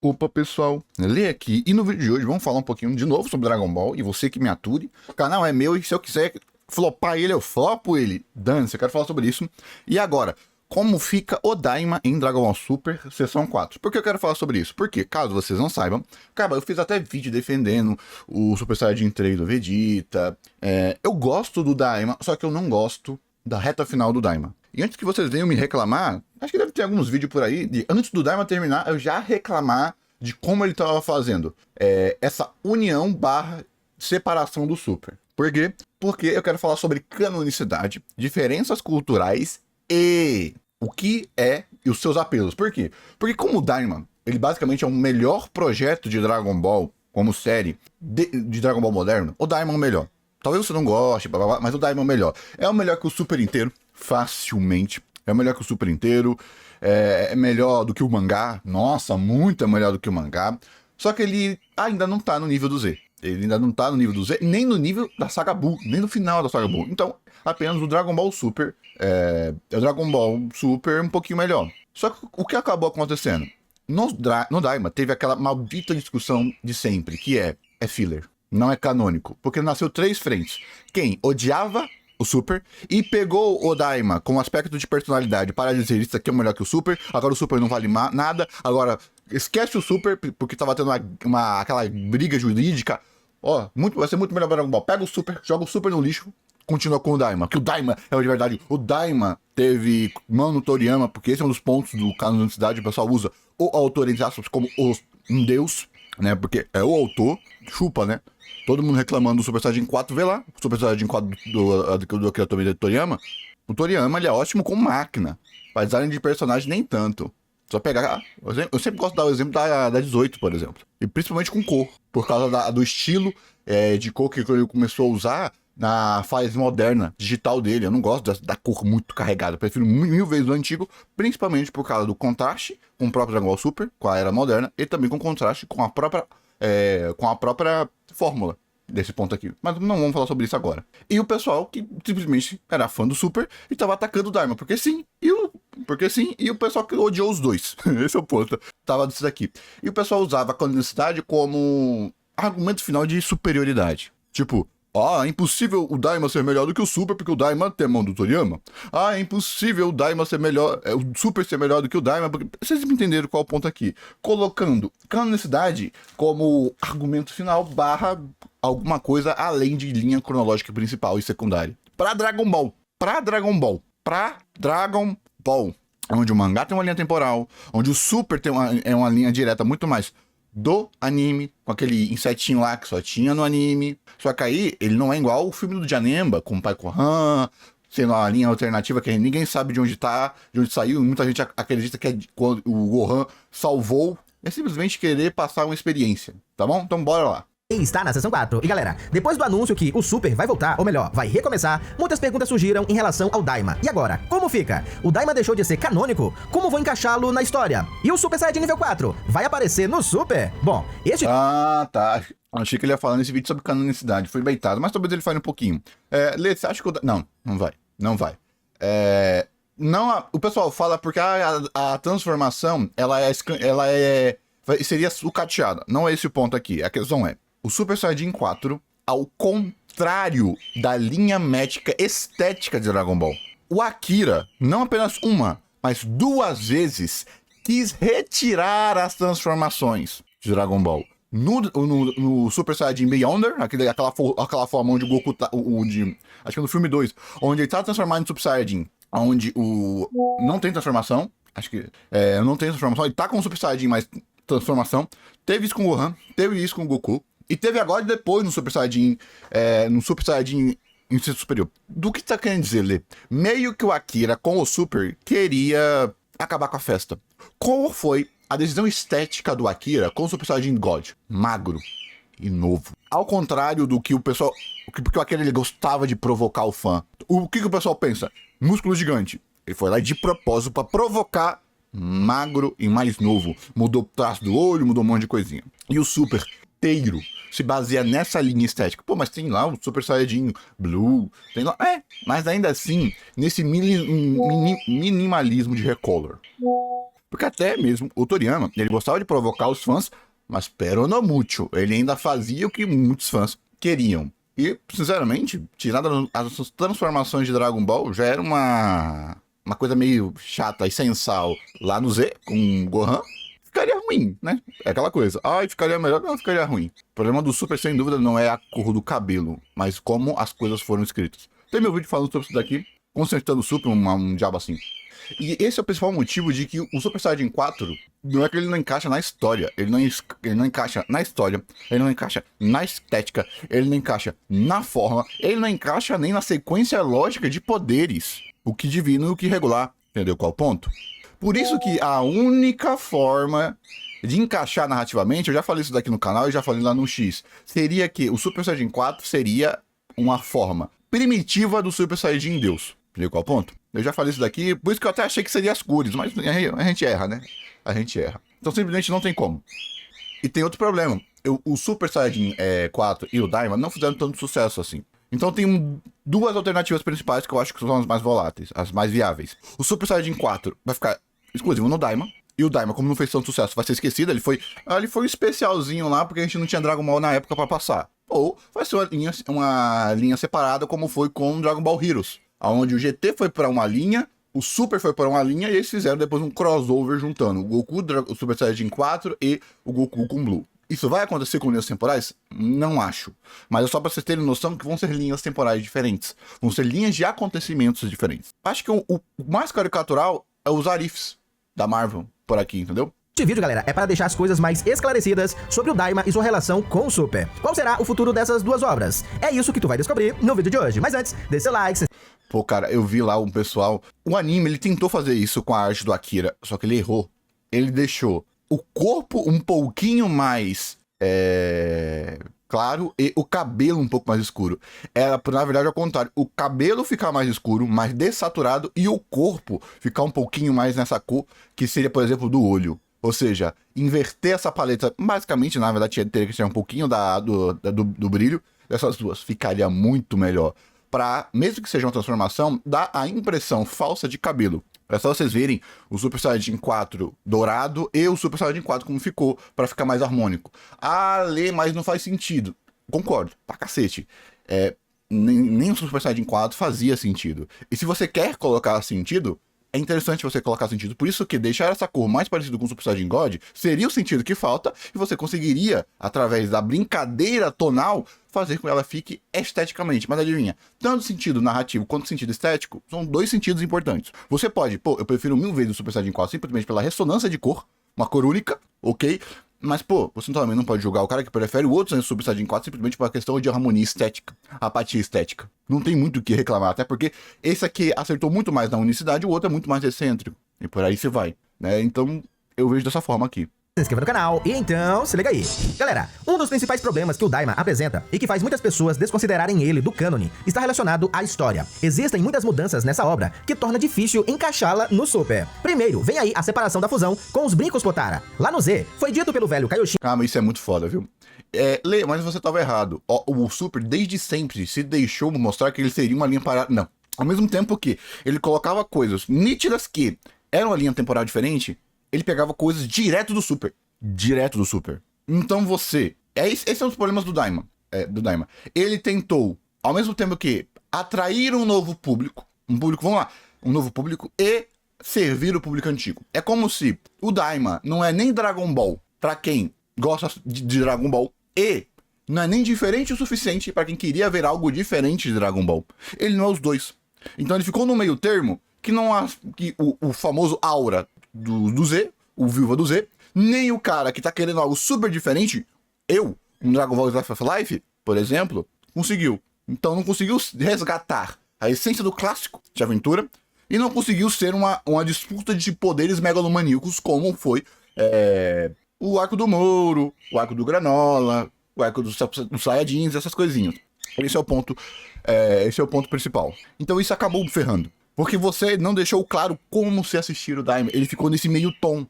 Opa pessoal, Lê aqui e no vídeo de hoje vamos falar um pouquinho de novo sobre Dragon Ball e você que me ature. O canal é meu e se eu quiser flopar ele, eu flopo ele. Dane-se, eu quero falar sobre isso. E agora, como fica o Daima em Dragon Ball Super Seção 4? Por que eu quero falar sobre isso? Porque, caso vocês não saibam, cara, eu fiz até vídeo defendendo o Super Saiyajin 3 do Vegeta. Eu gosto do Daima, só que eu não gosto da reta final do Daima. E antes que vocês venham me reclamar, acho que deve ter alguns vídeos por aí, de antes do Daima terminar, eu já reclamar de como ele estava fazendo essa união barra separação do Super. Por quê? Porque eu quero falar sobre canonicidade, diferenças culturais e o que é e os seus apelos. Por quê? Porque como o Daima, ele basicamente é o melhor projeto de Dragon Ball, como série, de Dragon Ball moderno, o Daima é o melhor. Talvez você não goste, blá, blá, blá, mas o Daima é o melhor. É o melhor que o Super inteiro, facilmente. É melhor que o Super inteiro. É melhor do que o mangá. Nossa, muito melhor do que o mangá. Só que ele ainda não tá no nível do Z. Ele ainda não tá no nível do Z, nem no nível da Saga Buu, nem no final da Saga Buu. Então, apenas o Dragon Ball Super é o Dragon Ball Super um pouquinho melhor. Só que o que acabou acontecendo? No Daima teve aquela maldita discussão de sempre, que é filler. Não é canônico, porque nasceu 3 frentes. Quem odiava o Super e pegou o Daima com aspecto de personalidade para dizer isso aqui é melhor que o Super, agora o Super não vale nada, agora esquece o Super porque tava tendo aquela briga jurídica. Vai ser muito melhor para Dragon Ball. Pega o Super, joga o Super no lixo, continua com o Daima, que o Daima é de verdade. O Daima teve mão no Toriyama, porque esse é um dos pontos do canon da cidade, o pessoal usa o autor, entre aspas, como um deus, né, porque é o autor, chupa, né? Todo mundo reclamando do Super Saiyajin 4, vê lá, o Super Saiyajin 4 do criador do Toriyama. O Toriyama, ele é ótimo com máquina, mas design de personagem nem tanto. Só pegar, eu sempre gosto de dar o exemplo da 18, por exemplo. E principalmente com cor, por causa do estilo de cor que ele começou a usar na fase moderna, digital dele. Eu não gosto da cor muito carregada, eu prefiro mil vezes o antigo, principalmente por causa do contraste com o próprio Dragon Ball Super, com a era moderna, e também com contraste com a própria fórmula desse ponto aqui. Mas não vamos falar sobre isso agora. E o pessoal que simplesmente era fã do Super e tava atacando o Daima, porque sim, e o pessoal que odiou os dois. Esse é o ponto. Tava disso daqui. E o pessoal usava a canonicidade como argumento final de superioridade. Tipo, é impossível o Daima ser melhor do que o Super, porque o Daima tem a mão do Toriyama. É impossível o Daima ser melhor, o Super ser melhor do que o Daima, porque vocês me entenderam qual é o ponto aqui. Colocando canonicidade como argumento final barra alguma coisa além de linha cronológica principal e secundária. Pra Dragon Ball, onde o mangá tem uma linha temporal, onde o Super tem uma linha direta muito mais do anime, com aquele insetinho lá que só tinha no anime. Só que aí, ele não é igual o filme do Janemba, com o Pai Gohan, sendo uma linha alternativa que ninguém sabe de onde tá, de onde saiu. Muita gente acredita que quando o Gohan salvou. É simplesmente querer passar uma experiência, tá bom? Então bora lá. Está na Seção 4. E galera, depois do anúncio que o Super vai voltar, ou melhor, vai recomeçar, muitas perguntas surgiram em relação ao Daima. E agora, como fica? O Daima deixou de ser canônico? Como vou encaixá-lo na história? E o Super Saiyajin nível 4? Vai aparecer no Super? Bom, este... Tá. Achei que ele ia falar nesse vídeo sobre canonicidade. Foi baitado, mas talvez ele fale um pouquinho. Lê, você acha que Não vai. Não, o pessoal fala porque a transformação, seria sucateada. Não é esse o ponto aqui. A questão é, o Super Saiyajin 4, ao contrário da linha métrica estética de Dragon Ball, o Akira, não apenas uma, mas 2 vezes, quis retirar as transformações de Dragon Ball. No Super Saiyajin Beyonder, aquela forma onde o Goku tá, acho que é no filme 2, onde ele tá transformado em Super Saiyajin, onde não tem transformação, não tem transformação, ele tá com o Super Saiyajin, mas transformação. Teve isso com o Gohan, teve isso com o Goku, e teve agora e depois no Super Saiyajin, em ser superior. Do que tá querendo dizer, Lê? Meio que o Akira, com o Super, queria acabar com a festa. Qual foi a decisão estética do Akira com o Super Saiyajin God? Magro e novo. Ao contrário do que o pessoal... Porque o Akira, ele gostava de provocar o fã. O que o pessoal pensa? Músculo gigante. Ele foi lá de propósito pra provocar magro e mais novo. Mudou o traço do olho, mudou um monte de coisinha. E o Super inteiro se baseia nessa linha estética. Mas tem lá o Super Saiyajin Blue, tem lá... mas ainda assim, nesse minimalismo de recolor. Porque até mesmo o Toriyama, ele gostava de provocar os fãs, mas pero no mucho. Ele ainda fazia o que muitos fãs queriam. E, sinceramente, tirando as transformações de Dragon Ball, já era uma coisa meio chata e sem sal lá no Z, com o Gohan. Ficaria ruim, né? É aquela coisa. Ai, ficaria melhor, não ficaria ruim. O problema do Super, sem dúvida, não é a cor do cabelo, mas como as coisas foram escritas. Tem meu vídeo falando sobre isso daqui, consertando o Super, um diabo assim. E esse é o principal motivo de que o Super Saiyajin 4 não é que ele não encaixa na história, ele não encaixa na história, ele não encaixa na estética, ele não encaixa na forma, ele não encaixa nem na sequência lógica de poderes, o que divino e o que regular, entendeu qual o ponto? Por isso que a única forma de encaixar narrativamente, eu já falei isso daqui no canal e já falei lá no X, seria que o Super Saiyajin 4 seria uma forma primitiva do Super Saiyajin Deus. Entendeu qual o ponto? Eu já falei isso daqui, por isso que eu até achei que seria as cores, mas a gente erra, né? A gente erra. Então simplesmente não tem como. E tem outro problema. O Super Saiyajin 4 e o Daima não fizeram tanto sucesso assim. Então tem duas alternativas principais que eu acho que são as mais voláteis, as mais viáveis. O Super Saiyajin 4 vai ficar exclusivo no Daima. E o Daima, como não fez tanto sucesso, vai ser esquecido. Ele foi um especialzinho lá, porque a gente não tinha Dragon Ball na época pra passar. Ou vai ser uma linha separada, como foi com Dragon Ball Heroes, onde o GT foi pra uma linha, o Super foi pra uma linha, e eles fizeram depois um crossover juntando o Goku, o Super Saiyajin 4 e o Goku com Blue. Isso vai acontecer com linhas temporais? Não acho. Mas é só pra vocês terem noção que vão ser linhas temporais diferentes. Vão ser linhas de acontecimentos diferentes. Acho que o mais caricatural é os Arifs da Marvel por aqui, entendeu? Este vídeo, galera, é para deixar as coisas mais esclarecidas sobre o Daima e sua relação com o Super. Qual será o futuro dessas duas obras? É isso que tu vai descobrir no vídeo de hoje. Mas antes, deixa seu like. Pô, cara, eu vi lá um pessoal... O anime, ele tentou fazer isso com a arte do Akira, só que ele errou. Ele deixou o corpo um pouquinho mais... claro, e o cabelo um pouco mais escuro. Era, na verdade, ao contrário. O cabelo ficar mais escuro, mais dessaturado, e o corpo ficar um pouquinho mais nessa cor, que seria, por exemplo, do olho. Ou seja, inverter essa paleta, basicamente, na verdade, teria que ser um pouquinho do brilho dessas duas. Ficaria muito melhor. Pra, mesmo que seja uma transformação, dar a impressão falsa de cabelo. É só vocês verem o Super Saiyajin 4 dourado e o Super Saiyajin 4 como ficou, pra ficar mais harmônico. Ah, Lê, mas não faz sentido. Concordo, pra cacete. Nem o Super Saiyajin 4 fazia sentido. E se você quer colocar sentido, é interessante você colocar sentido. Por isso que deixar essa cor mais parecida com o Super Saiyajin God seria o sentido que falta, e você conseguiria, através da brincadeira tonal, fazer com que ela fique esteticamente. Mas adivinha, tanto sentido narrativo quanto sentido estético são dois sentidos importantes. Você pode, eu prefiro 1000 vezes o Super Saiyajin 4 simplesmente pela ressonância de cor, uma cor única, ok? Mas, você também não pode julgar o cara que prefere o outro Super Saiyajin 4 simplesmente por uma questão de harmonia estética, apatia estética. Não tem muito o que reclamar, até porque esse aqui acertou muito mais na unicidade, o outro é muito mais excêntrico. E por aí você vai, né? Então, eu vejo dessa forma aqui. Se inscreva no canal e então se liga aí. Galera, um dos principais problemas que o Daima apresenta e que faz muitas pessoas desconsiderarem ele do cânone está relacionado à história. Existem muitas mudanças nessa obra que torna difícil encaixá-la no Super. Primeiro, vem aí a separação da fusão com os brincos Potara. Lá no Z, foi dito pelo velho Kaioshin... Calma, isso é muito foda, viu? Lê, mas você tava errado. O Super, desde sempre, se deixou mostrar que ele seria uma linha parada... Não. Ao mesmo tempo que ele colocava coisas nítidas que eram uma linha temporal diferente, ele pegava coisas direto do Super. Direto do Super. Então esse é um dos problemas do Daima. Ele tentou, ao mesmo tempo que atrair um novo público, um novo público e servir o público antigo. É como se o Daima não é nem Dragon Ball pra quem gosta de Dragon Ball e não é nem diferente o suficiente pra quem queria ver algo diferente de Dragon Ball. Ele não é os dois. Então ele ficou no meio termo que não há o famoso aura do Z, o Viúva do Z, nem o cara que tá querendo algo super diferente, um Dragon Ball Life of Life, por exemplo, conseguiu. Então não conseguiu resgatar a essência do clássico de aventura e não conseguiu ser uma disputa de poderes megalomaníacos como foi o arco do Moro, o arco do Granola, o arco dos Saiyajins, essas coisinhas. Esse é o ponto principal. Então isso acabou ferrando. Porque você não deixou claro como se assistir o Daima. Ele ficou nesse meio tom.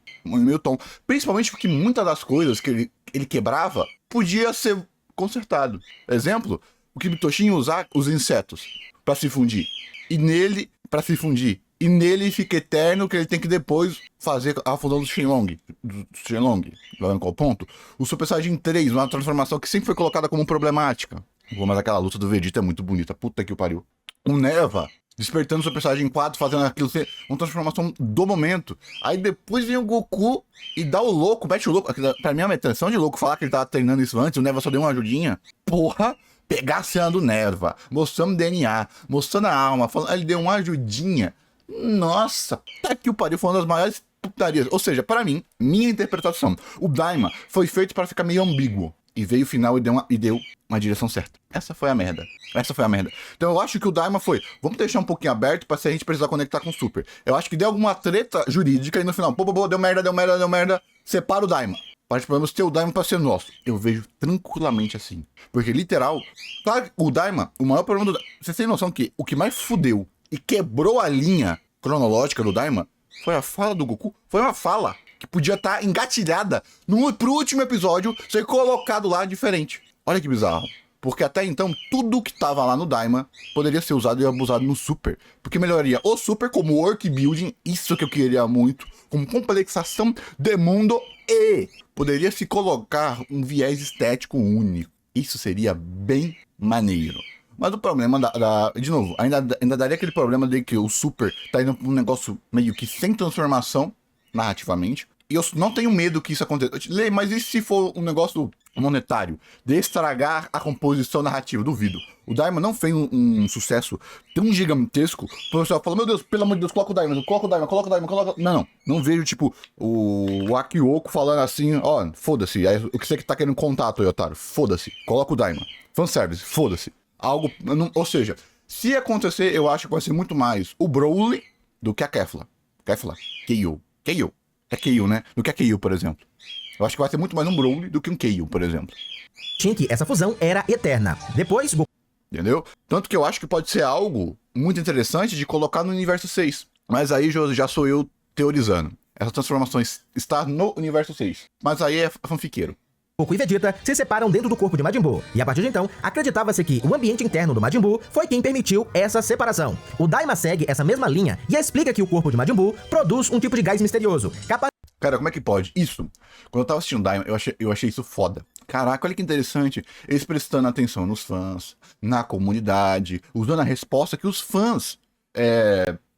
Principalmente porque muitas das coisas que ele quebrava podia ser consertado. Exemplo, o Kibitoshin usar os insetos para se fundir. E nele, para se fundir, e nele fica eterno que ele tem que depois fazer a fusão do Shenlong. Lá qual ponto? O Super Saiyajin 3, uma transformação que sempre foi colocada como problemática. Mas aquela luta do Vegeta é muito bonita, puta que o pariu. O Neva despertando o Super Saiyajin 4, fazendo aquilo ser uma transformação do momento. Aí depois vem o Goku e dá o louco, mete o louco. Pra mim é uma intenção de louco falar que ele tava treinando isso antes, o Neva só deu uma ajudinha. Porra, pegar a cena do Neva, mostrando o DNA, mostrando a alma, falando, ele deu uma ajudinha. Nossa, tá que o pariu, foi uma das maiores putarias. Ou seja, para mim, minha interpretação, o Daima foi feito para ficar meio ambíguo. E veio o final e deu uma direção certa. Essa foi a merda. Então eu acho que o Daima foi, vamos deixar um pouquinho aberto pra se a gente precisar conectar com o Super. Eu acho que deu alguma treta jurídica e no final, deu merda, separa o Daima. Parte pelo menos ter o Daima pra ser nosso. Eu vejo tranquilamente assim. Porque literal, claro, o Daima, o maior problema do Daima, vocês têm noção que o que mais fudeu e quebrou a linha cronológica do Daima foi a fala do Goku. Foi uma fala que podia estar engatilhada pro último episódio ser colocado lá diferente. Olha que bizarro. Porque até então, tudo que tava lá no Daima poderia ser usado e abusado no Super. Porque melhoraria o Super como work building, isso que eu queria muito, como complexação de mundo e poderia se colocar um viés estético único. Isso seria bem maneiro. Mas o problema de novo, ainda daria aquele problema de que o Super tá indo pra um negócio meio que sem transformação narrativamente. E eu não tenho medo que isso aconteça. Mas e se for um negócio monetário? De estragar a composição narrativa? Duvido. O Daima não fez um sucesso tão gigantesco. O pessoal fala, meu Deus, pelo amor de Deus, coloca o Daima. Não vejo, tipo, o Akioko falando assim, ó, foda-se. O que você tá querendo contar, Toyotaro? Foda-se. Coloca o Daima. Fanservice, foda-se. Algo, ou seja, se acontecer, eu acho que vai ser muito mais o Broly do que a Kefla. Kale. É Kale, né? Do que a Kale, por exemplo. Eu acho que vai ser muito mais um Broly do que um Kale, por exemplo. Tinha que essa fusão era eterna. Depois, Goku... Entendeu? Tanto que eu acho que pode ser algo muito interessante de colocar no universo 6. Mas aí já sou eu teorizando. Essa transformação está no universo 6. Mas aí é fanfiqueiro. Goku e Vegeta se separam dentro do corpo de Majin Buu, e a partir de então, acreditava-se que o ambiente interno do Majin Buu foi quem permitiu essa separação. O Daima segue essa mesma linha e explica que o corpo de Majin Buu produz um tipo de gás misterioso, capaz... Cara, como é que pode? Isso, quando eu tava assistindo Daima, eu achei isso foda. Caraca, olha que interessante, eles prestando atenção nos fãs, na comunidade, usando a resposta que os fãs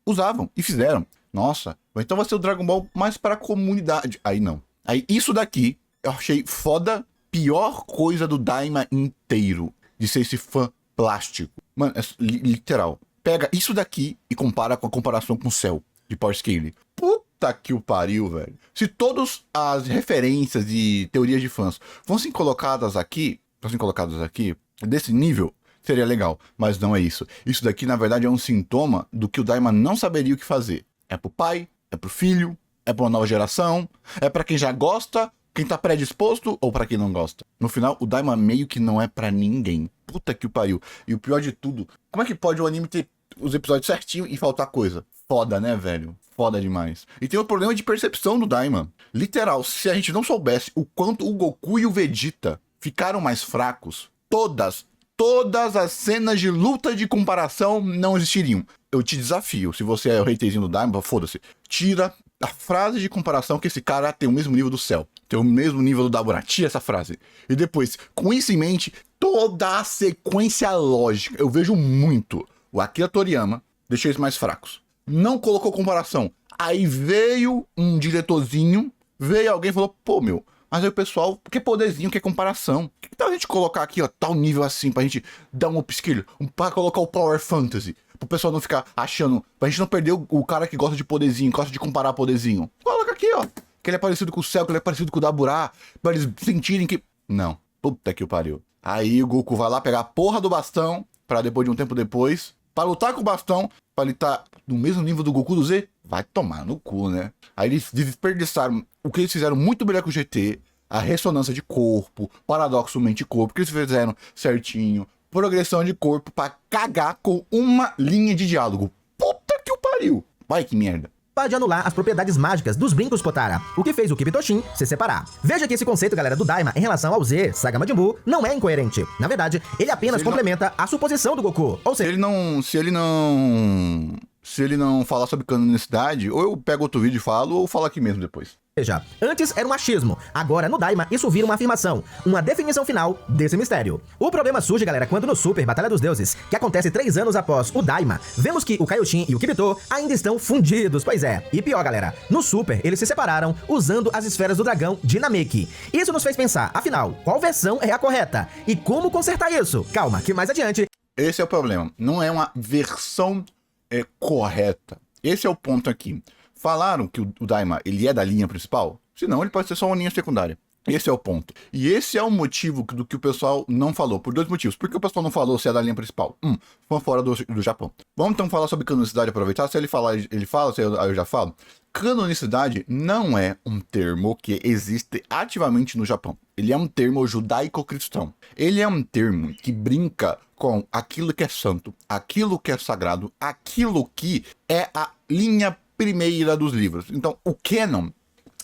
usavam e fizeram. Nossa, então vai ser o Dragon Ball mais para a comunidade. Aí não. Aí isso daqui... eu achei foda, pior coisa do Daima inteiro, de ser esse fã plástico. Mano, é literal. Pega isso daqui e compara com a comparação com o Cell, de Power Scale. Puta que o pariu, velho. Se todas as referências e teorias de fãs fossem colocadas aqui, desse nível, seria legal. Mas não é isso. Isso daqui, na verdade, é um sintoma do que o Daima não saberia o que fazer. É pro pai, é pro filho, é pra uma nova geração, é pra quem já gosta... quem tá predisposto ou pra quem não gosta. No final, o Daima meio que não é pra ninguém. Puta que o pariu. E o pior de tudo, como é que pode o anime ter os episódios certinho e faltar coisa? Foda, né, velho? Foda demais. E tem o problema de percepção do Daima. Literal, se a gente não soubesse o quanto o Goku e o Vegeta ficaram mais fracos, todas as cenas de luta de comparação não existiriam. Eu te desafio, se você é o haterzinho do Daima, foda-se. Tira a frase de comparação que esse cara tem o mesmo nível do Cell. Tem o mesmo nível do Dabura. Tira essa frase. E depois, com isso em mente, toda a sequência lógica. Eu vejo muito. O Akira Toriyama deixou eles mais fracos. Não colocou comparação. Aí veio um diretorzinho, veio alguém e falou, pô, meu, mas aí o pessoal, que poderzinho, que comparação. Que tal a gente colocar aqui, ó, tal nível assim, pra gente dar um upskill, pra colocar o Power Fantasy, pro pessoal não ficar achando, pra gente não perder o cara que gosta de poderzinho, gosta de comparar poderzinho. Coloca aqui, ó. Que ele é parecido com o Cell, que ele é parecido com o Dabura, pra eles sentirem que... Não. Puta que o pariu. Aí o Goku vai lá pegar a porra do bastão, pra depois de um tempo depois, pra lutar com o bastão, pra ele tá no mesmo nível do Goku do Z. Vai tomar no cu, né? Aí eles desperdiçaram o que eles fizeram muito melhor que o GT, a ressonância de corpo, paradoxo mente-corpo, que eles fizeram certinho, progressão de corpo pra cagar com uma linha de diálogo. Puta que o pariu. Vai que merda. Pode anular as propriedades mágicas dos brincos Potara, o que fez o Kibitoshin se separar. Veja que esse conceito, galera, do Daima em relação ao Z, Saga Majin Buu, não é incoerente. Na verdade, ele apenas complementa a suposição do Goku. Ou seja, se ele não falar sobre canonicidade, ou eu pego outro vídeo e falo, ou falo aqui mesmo depois. Veja, antes era um achismo, agora no Daima isso vira uma afirmação, uma definição final desse mistério. O problema surge, galera, quando no Super Batalha dos Deuses, que acontece 3 anos após o Daima, vemos que o Kaioshin e o Kibito ainda estão fundidos, pois é. E pior, galera, no Super eles se separaram usando as esferas do dragão de Namek. Isso nos fez pensar, afinal, qual versão é a correta? E como consertar isso? Calma, que mais adiante... Esse é o problema, não é uma versão correta. Esse é o ponto aqui. Falaram que o Daima, ele é da linha principal? Senão, ele pode ser só uma linha secundária. Esse é o ponto. E esse é o motivo do que o pessoal não falou. Por 2 motivos. Por que o pessoal não falou se é da linha principal? Foi fora do Japão. Vamos então falar sobre canonicidade, aproveitar. Se ele falar, ele fala, se eu já falo. Canonicidade não é um termo que existe ativamente no Japão. Ele é um termo judaico-cristão. Ele é um termo que brinca com aquilo que é santo, aquilo que é sagrado, aquilo que é a linha primeira dos livros. Então, o canon,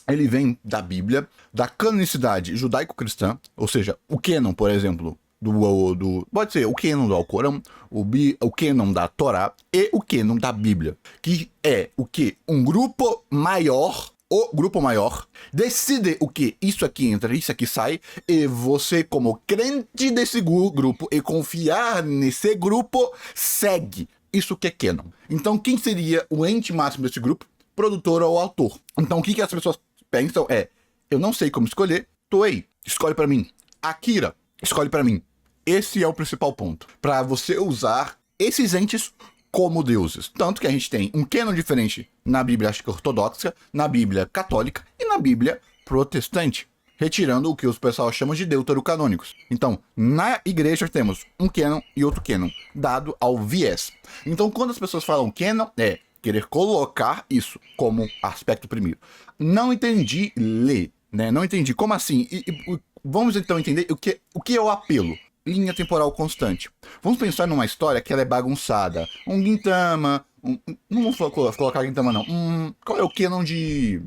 ele vem da Bíblia, da canonicidade judaico-cristã, ou seja, o canon, por exemplo, pode ser o canon do Alcorão, o canon da Torá e o canon da Bíblia, que é o que? Um grupo maior, o grupo maior, decide o que? Isso aqui entra, isso aqui sai, e você, como crente desse grupo e confiar nesse grupo, segue. Isso que é canon. Então, quem seria o ente máximo desse grupo? Produtor ou autor. Então, o que as pessoas pensam é: eu não sei como escolher, Toei, escolhe pra mim. Akira, escolhe pra mim. Esse é o principal ponto. Pra você usar esses entes como deuses. Tanto que a gente tem um canon diferente na Bíblia, acho que ortodoxa, na Bíblia católica e na Bíblia protestante. Retirando o que os pessoal chamam de deuterocanônicos. Então, na igreja temos um canon e outro canon, dado ao viés. Então, quando as pessoas falam canon, é querer colocar isso como aspecto primeiro. Não entendi ler, né? Não entendi como assim. Vamos então entender o que é o apelo. Linha temporal constante. Vamos pensar numa história que ela é bagunçada. Um Gintama... não vou colocar Gintama, não. Qual é o canon de...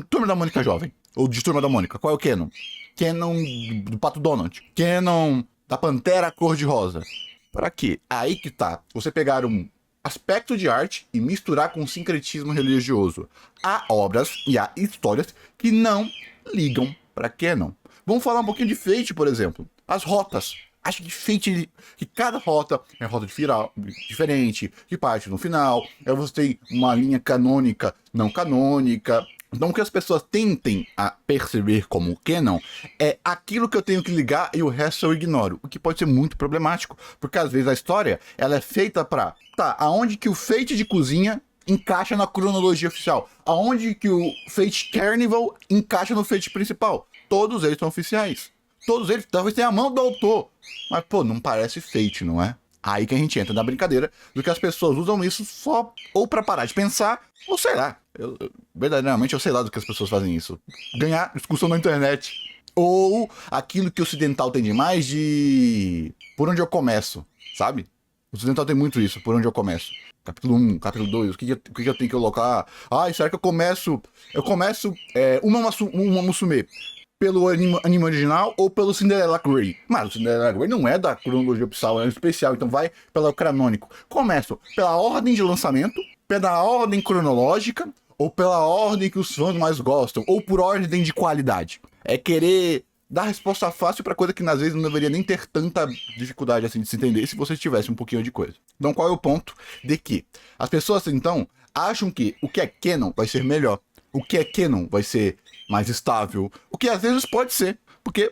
Turma da Mônica Jovem? Ou de Turma da Mônica, qual é o canon? Canon do Pato Donald. Canon da Pantera Cor-de-Rosa. Para quê? Aí que tá. Você pegar um aspecto de arte e misturar com sincretismo religioso. Há obras e há histórias que não ligam para canon. Vamos falar um pouquinho de Fate, por exemplo. As rotas. Acho que Fate, que cada rota é rota diferente, que parte no final. Aí você tem uma linha canônica, não canônica. Então, o que as pessoas tentem a perceber como canon é aquilo que eu tenho que ligar e o resto eu ignoro. O que pode ser muito problemático, porque às vezes a história ela é feita pra... Tá, aonde que o Fate de cozinha encaixa na cronologia oficial? Aonde que o Fate Carnival encaixa no Fate principal? Todos eles são oficiais. Todos eles talvez tenham a mão do autor. Mas, pô, não parece Fate, não é? Aí que a gente entra na brincadeira do que as pessoas usam isso só ou pra parar de pensar, ou sei lá. Verdadeiramente eu sei lá do que as pessoas fazem isso. Ganhar discussão na internet. Ou aquilo que o ocidental tem demais de... por onde eu começo, sabe? O ocidental tem muito isso, por onde eu começo. Capítulo 1, capítulo 2, o que eu tenho que colocar? Será que eu começo... uma Musume pelo anime original ou pelo Cinderella Grey? Mas o Cinderella Grey não é da cronologia oficial, é um especial, então vai pelo canônico. Começo pela ordem de lançamento, pela ordem cronológica, ou pela ordem que os fãs mais gostam, ou por ordem de qualidade. É querer dar resposta fácil pra coisa que às vezes não deveria nem ter tanta dificuldade assim de se entender se você tivesse um pouquinho de coisa. Então qual é o ponto de que as pessoas então acham que o que é canon vai ser melhor, o que é canon vai ser mais estável, o que às vezes pode ser, porque,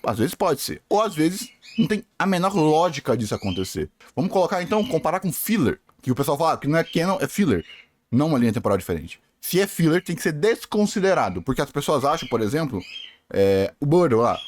às vezes pode ser, ou às vezes não tem a menor lógica disso acontecer. Vamos colocar então, comparar com filler, que o pessoal fala que não é canon, é filler, não uma linha temporal diferente. Se é filler, tem que ser desconsiderado, porque as pessoas acham, por exemplo, o Burrow lá,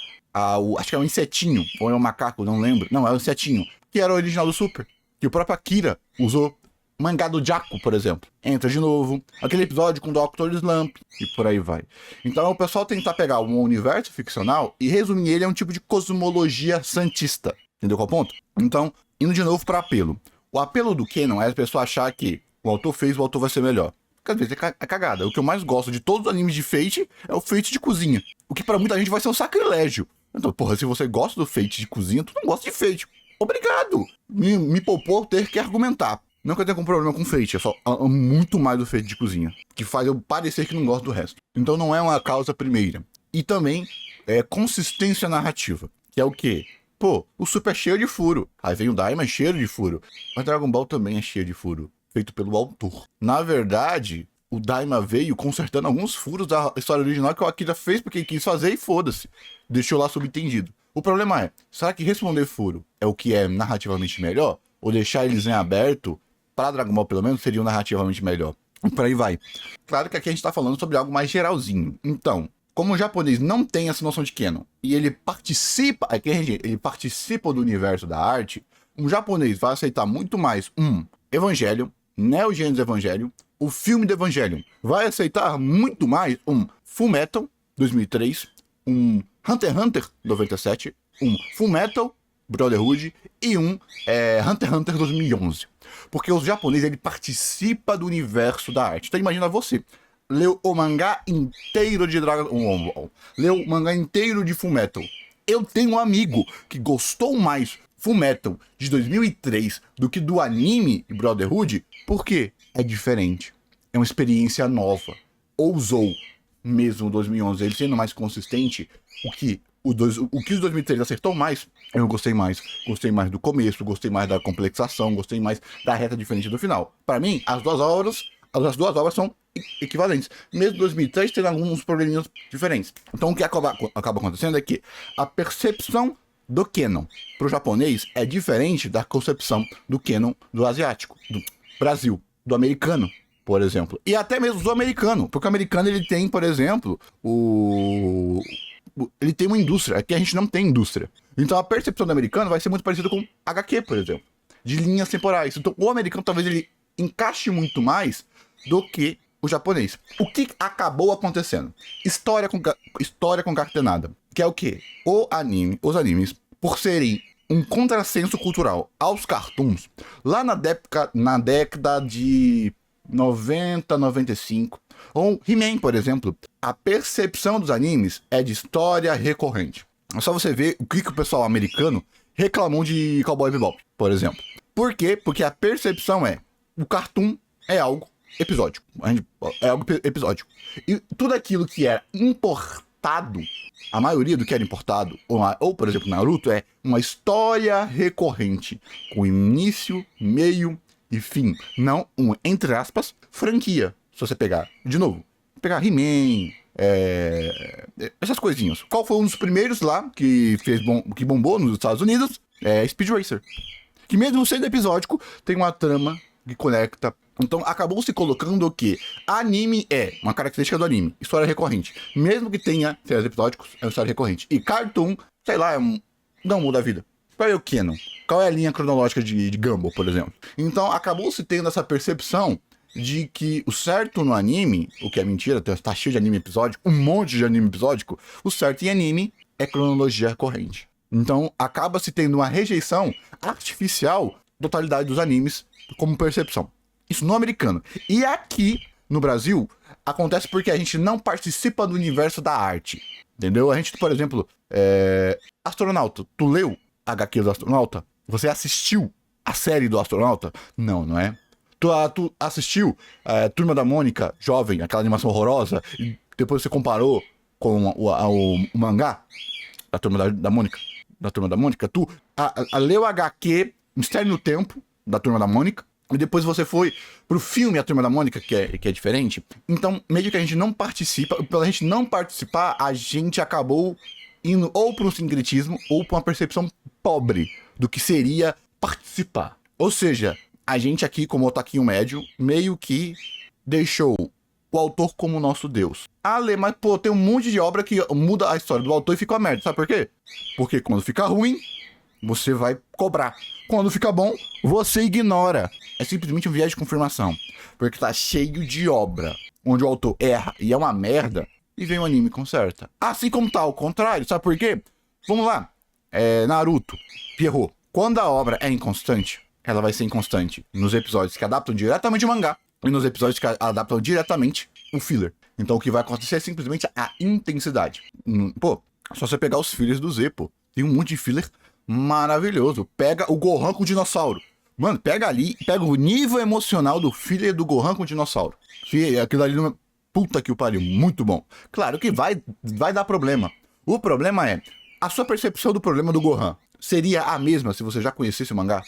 acho que é um insetinho, ou é um macaco, não lembro, não, é um insetinho, que era o original do Super, que o próprio Akira usou. Mangá do Jaco, por exemplo, entra de novo, aquele episódio com o Dr. Slump, e por aí vai. Então o pessoal tentar pegar um universo ficcional e resumir ele a um tipo de cosmologia santista, entendeu qual é o ponto? Então, indo de novo para apelo. O apelo do canon é a pessoa achar que o autor fez, o autor vai ser melhor. Porque às vezes é cagada. O que eu mais gosto de todos os animes de Fate é o Fate de cozinha. O que para muita gente vai ser um sacrilégio. Então, se você gosta do Fate de cozinha, tu não gosta de Fate. Obrigado! Me poupou ter que argumentar. Não que eu tenha algum problema com Fate, eu só amo muito mais do Fate de cozinha, que faz eu parecer que não gosto do resto. Então não é uma causa primeira. E também é consistência narrativa, que é o quê? Pô, o Super é cheio de furo. Aí vem o Daima, é cheio de furo. Mas Dragon Ball também é cheio de furo, feito pelo autor. Na verdade, o Daima veio consertando alguns furos da história original que o Akira fez porque ele quis fazer e foda-se. Deixou lá subentendido. O problema é, será que responder furo é o que é narrativamente melhor? Ou deixar eles em aberto, para Dragon Ball pelo menos, seria narrativamente melhor? E por aí vai. Claro que aqui a gente tá falando sobre algo mais geralzinho. Então, como o japonês não tem essa noção de canon, e ele participa do universo da arte, um japonês vai aceitar muito mais Evangelion, Neo Genesis Evangelion, o filme do Evangelion. Vai aceitar muito mais Fullmetal, 2003, Hunter x Hunter, 97, Fullmetal, Brotherhood e Hunter x Hunter 2011. Porque os japoneses, ele participa do universo da arte. Então imagina você, leu o mangá inteiro de Dragon Ball, leu o mangá inteiro de Fullmetal. Eu tenho um amigo que gostou mais Fullmetal de 2003 do que do anime Brotherhood. Por quê? É diferente. É uma experiência nova. Ousou, mesmo 2011, ele sendo mais consistente, o que os 2003 acertou mais, eu gostei mais. Gostei mais do começo, gostei mais da complexação, gostei mais da reta diferente do final. Para mim, as duas obras são equivalentes. Mesmo 2003 tendo alguns probleminhas diferentes. Então o que acaba acontecendo é que a percepção do canon pro japonês é diferente da concepção do canon do asiático, do Brasil, do americano, por exemplo. E até mesmo do americano, porque o americano ele tem, por exemplo, ele tem uma indústria, aqui a gente não tem indústria. Então a percepção do americano vai ser muito parecida com HQ, por exemplo, de linhas temporais. Então o americano talvez ele encaixe muito mais do que o japonês. O que acabou acontecendo? História concatenada. Que é o quê? Os animes, por serem um contrassenso cultural aos cartoons, lá na década de 90, 95, ou He-Man, por exemplo, a percepção dos animes é de história recorrente. É só você ver o que o pessoal americano reclamou de Cowboy Bebop, por exemplo. Por quê? Porque a percepção o cartoon é algo episódico. É algo episódico. E tudo aquilo que era importado, a maioria do que era importado, ou por exemplo, Naruto, é uma história recorrente, com início, meio e fim. Não entre aspas, franquia. Se você pegar, de novo, He-Man, essas coisinhas. Qual foi um dos primeiros lá que bombou nos Estados Unidos? Speed Racer. Que mesmo sendo episódico, tem uma trama que conecta. Então acabou se colocando o que? Anime é uma característica do anime, história recorrente. Mesmo que tenha séries episódicos, é uma história recorrente. E cartoon, sei lá, não muda a vida. Qual é o canon? Qual é a linha cronológica de Gumball, por exemplo? Então acabou se tendo essa percepção de que o certo no anime, o que é mentira, tá cheio de anime episódico, um monte de anime episódico, o certo em anime é cronologia recorrente. Então acaba se tendo uma rejeição artificial da totalidade dos animes como percepção. Isso no americano. E aqui, no Brasil, acontece porque a gente não participa do universo da arte. Entendeu? A gente, por exemplo, Astronauta. Tu leu a HQ do Astronauta? Você assistiu a série do Astronauta? Não, não é? Tu assistiu Turma da Mônica, jovem, aquela animação horrorosa, e depois você comparou com o mangá da Turma da Mônica? Da Turma da Mônica? Tu leu a HQ Mistério no Tempo, da Turma da Mônica, e depois você foi pro filme A Turma da Mônica, que é diferente. Então, meio que a gente não participa. Pela gente não participar, a gente acabou indo ou para um sincretismo ou para uma percepção pobre do que seria participar. Ou seja, a gente aqui, como otaquinho médio, meio que deixou o autor como nosso Deus. Mas pô, tem um monte de obra que muda a história do autor e fica uma merda. Sabe por quê? Porque quando fica ruim, você vai cobrar. Quando fica bom, você ignora. É simplesmente um viés de confirmação. Porque tá cheio de obra onde o autor erra e é uma merda, e vem o anime e conserta. Assim como tá ao contrário, sabe por quê? Vamos lá. Naruto, Pierrot. Quando a obra é inconstante, ela vai ser inconstante nos episódios que adaptam diretamente o mangá e nos episódios que adaptam diretamente o filler. Então o que vai acontecer é simplesmente a intensidade. Pô, só você pegar os fillers do Z, pô. Tem um monte de filler maravilhoso. Pega o Gohan com o dinossauro. Mano, pega o nível emocional do filho do Gohan com o dinossauro. Aquilo ali, puta que o pariu, muito bom. Claro que vai dar problema. O problema é, a sua percepção do problema do Gohan seria a mesma se você já conhecesse o mangá?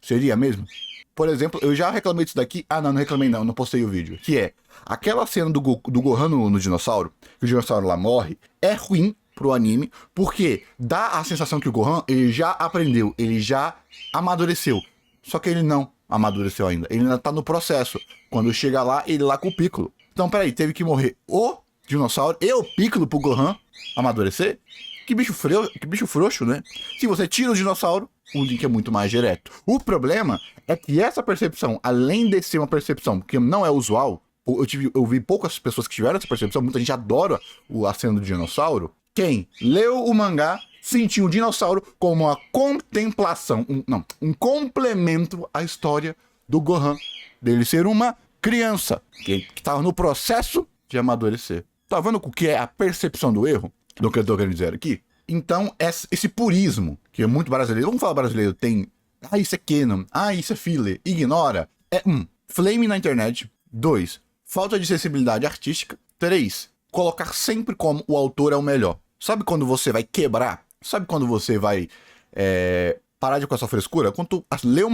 Seria a mesma? Por exemplo, eu já reclamei disso daqui. Ah, não reclamei não postei o vídeo. Que é, aquela cena do Gohan no dinossauro, que o dinossauro lá morre, é ruim pro anime, porque dá a sensação que o Gohan, ele já aprendeu, ele já amadureceu. Só que ele não amadureceu ainda, ele ainda tá no processo. Quando chega lá, ele lá com o Piccolo. Então, peraí, teve que morrer o dinossauro e o Piccolo pro Gohan amadurecer? Que bicho frouxo, né? Se você tira o dinossauro, o Link é muito mais direto. O problema é que essa percepção, além de ser uma percepção que não é usual, eu vi poucas pessoas que tiveram essa percepção, muita gente adora a cena do dinossauro. Quem leu o mangá sentiu o dinossauro como uma contemplação, um complemento à história do Gohan, dele ser uma criança que estava no processo de amadurecer. Tá vendo o que é a percepção do erro? Do que eu tô querendo dizer aqui? Então, esse purismo, que é muito brasileiro, vamos falar brasileiro, tem, isso é canon, isso é filler, ignora, é 1. Flame na internet, 2. Falta de sensibilidade artística, 3. Colocar sempre como o autor é o melhor. Sabe quando você vai quebrar? Sabe quando você vai parar de com essa frescura? Quando você lê o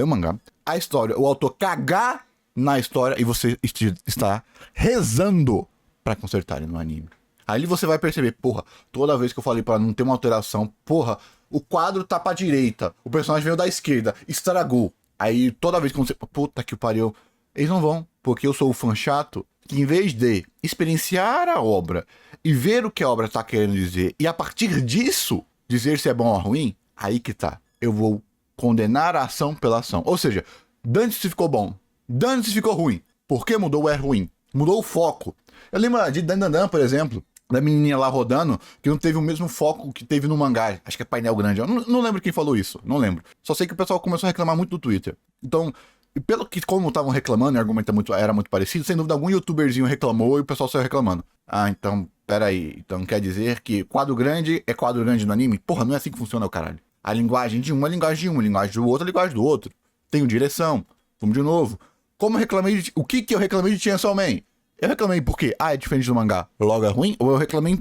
mangá, a história, o autor cagar na história e você está rezando pra consertar ele no anime. Aí você vai perceber, porra, toda vez que eu falei pra não ter uma alteração, porra, o quadro tá pra direita, o personagem veio da esquerda, estragou. Aí toda vez que você, puta que pariu, eles não vão, porque eu sou o fã chato que em vez de experienciar a obra e ver o que a obra tá querendo dizer, e a partir disso dizer se é bom ou ruim, aí que tá. Eu vou condenar a ação pela ação. Ou seja, dane-se ficou bom, dane-se ficou ruim. Por que mudou é ruim? Mudou o foco. Eu lembro de Dandandan, por exemplo, da menininha lá rodando, que não teve o mesmo foco que teve no mangá. Acho que é painel grande. Eu não lembro quem falou isso. Não lembro. Só sei que o pessoal começou a reclamar muito no Twitter. Então, pelo que, como estavam reclamando, e o argumento era muito parecido, sem dúvida algum youtuberzinho reclamou e o pessoal saiu reclamando. Então, peraí. Então quer dizer que quadro grande é quadro grande no anime? Porra, não é assim que funciona o caralho. A linguagem de um é linguagem de um, a linguagem do outro é linguagem do outro. Tenho direção. Vamos de novo. Como eu reclamei de... O que eu reclamei de Chainsaw Man? Eu reclamei porque, é diferente do mangá, logo é ruim, ou eu reclamei,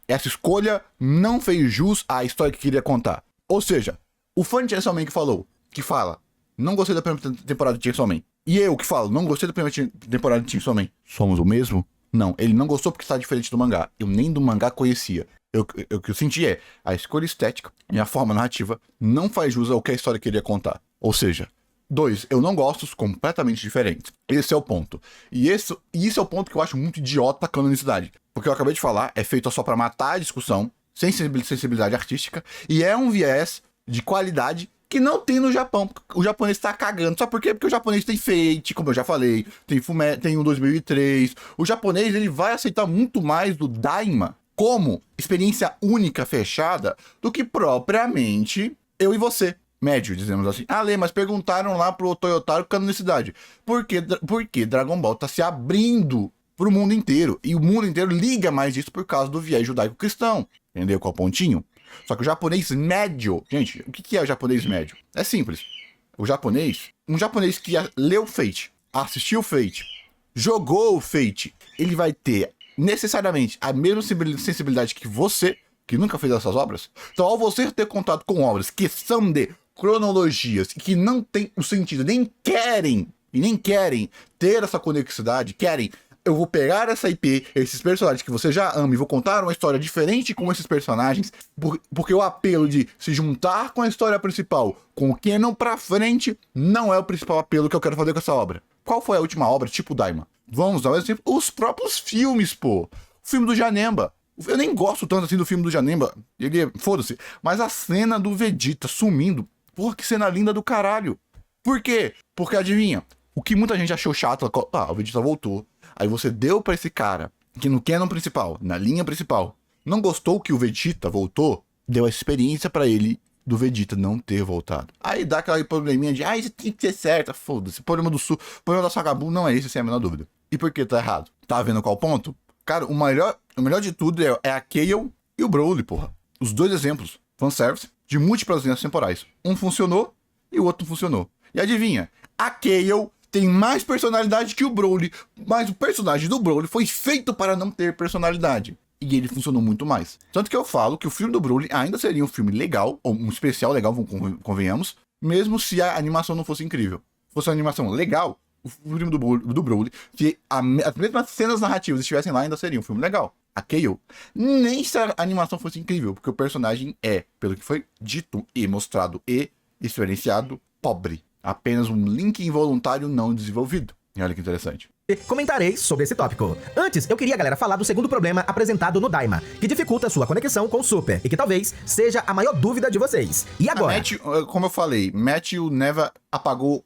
essa escolha não fez jus à história que queria contar. Ou seja, o fã de Chainsaw Man que fala, não gostei da primeira temporada de Chainsaw Man, e eu que falo, não gostei da primeira temporada de Chainsaw Man, somos o mesmo? Não, ele não gostou porque está diferente do mangá, eu nem do mangá conhecia. O que eu senti a escolha estética e a forma narrativa não faz jus ao que a história queria contar. Ou seja, 2, eu não gosto completamente diferentes. Esse é o ponto. E isso é o ponto que eu acho muito idiota a canonicidade. Porque eu acabei de falar, é feito só pra matar a discussão, sem sensibilidade artística, e é um viés de qualidade que não tem no Japão. O japonês tá cagando. Sabe por quê? Porque o japonês tem Fate, como eu já falei, tem um 2003. O japonês, ele vai aceitar muito mais do Daima como experiência única, fechada, do que propriamente eu e você. Médio, dizemos assim. Lê, mas perguntaram lá pro Toyotaro canonicidade. Porque Dragon Ball tá se abrindo pro mundo inteiro. E o mundo inteiro liga mais disso por causa do viés judaico-cristão. Entendeu qual pontinho? Só que o japonês médio... Gente, o que é o japonês médio? É simples. Um japonês que leu Fate, assistiu Fate, jogou o Fate, ele vai ter necessariamente a mesma sensibilidade que você, que nunca fez essas obras. Então, ao você ter contato com obras que são de cronologias e que não tem o sentido, nem querem ter essa conexidade, eu vou pegar essa IP, esses personagens que você já ama, e vou contar uma história diferente com esses personagens, porque o apelo de se juntar com a história principal, com o canon pra frente, não é o principal apelo que eu quero fazer com essa obra. Qual foi a última obra, tipo Daima? Vamos dar um exemplo, os próprios filmes, pô. O filme do Janemba. Eu nem gosto tanto assim do filme do Janemba, foda-se, mas a cena do Vegeta sumindo, porra, que cena linda do caralho. Por quê? Porque adivinha, o que muita gente achou chato, o Vegeta voltou. Aí você deu pra esse cara, que no canon principal, na linha principal, não gostou que o Vegeta voltou, deu a experiência pra ele do Vegeta não ter voltado. Aí dá aquela probleminha de, isso tem que ser certo, foda-se, o problema da Sagabu não é esse, sem a menor dúvida. E por que tá errado? Tá vendo qual ponto? Cara, o melhor de tudo é a Kale e o Broly, porra. Os dois exemplos, fanservice, de múltiplas linhas temporais. Um funcionou e o outro não funcionou. E adivinha? A Kayle tem mais personalidade que o Broly, mas o personagem do Broly foi feito para não ter personalidade. E ele funcionou muito mais. Tanto que eu falo que o filme do Broly ainda seria um filme legal, ou um especial legal, convenhamos, mesmo se a animação não fosse incrível. Se fosse uma animação legal, o filme do Broly, se as mesmas cenas narrativas estivessem lá, ainda seria um filme legal. A Kayle, nem se a animação fosse incrível, porque o personagem é, pelo que foi dito e mostrado e experienciado, pobre. Apenas um link involuntário não desenvolvido. E olha que interessante. Comentarei sobre esse tópico. Antes, eu queria, galera, falar do segundo problema apresentado no Daima, que dificulta sua conexão com o Super, e que talvez seja a maior dúvida de vocês. E agora? Como eu falei, Matthew Neva apagou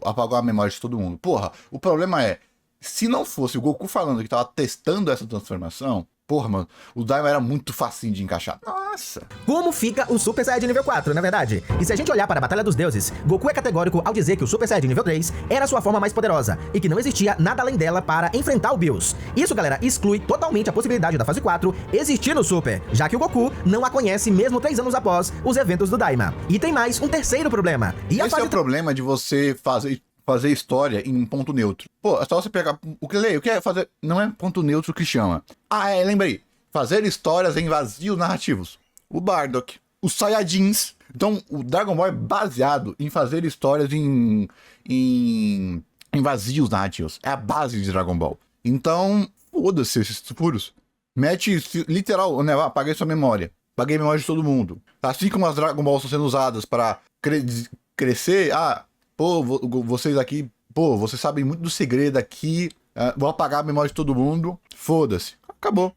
a memória de todo mundo. Porra, o problema é, se não fosse o Goku falando que tava testando essa transformação, porra, mano, o Daima era muito facinho de encaixar. Nossa! Como fica o Super Saiyajin nível 4, na verdade? E se a gente olhar para a Batalha dos Deuses, Goku é categórico ao dizer que o Super Saiyajin nível 3 era sua forma mais poderosa e que não existia nada além dela para enfrentar o Bills. Isso, galera, exclui totalmente a possibilidade da fase 4 existir no Super, já que o Goku não a conhece mesmo 3 anos após os eventos do Daima. E tem mais um terceiro problema. E esse é o problema de você fazer história em um ponto neutro. Pô, é só você pegar o que é fazer, não é ponto neutro que chama. Lembrei. Fazer histórias em vazios narrativos. O Bardock, os Saiyajins. Então, o Dragon Ball é baseado em fazer histórias em vazios narrativos. É a base de Dragon Ball. Então, foda-se esses furos. Mete, literal, né? Apaguei sua memória. Apaguei a memória de todo mundo. Assim como as Dragon Balls estão sendo usadas para crescer, pô, vocês aqui, pô, vocês sabem muito do segredo aqui, vou apagar a memória de todo mundo, foda-se. Acabou.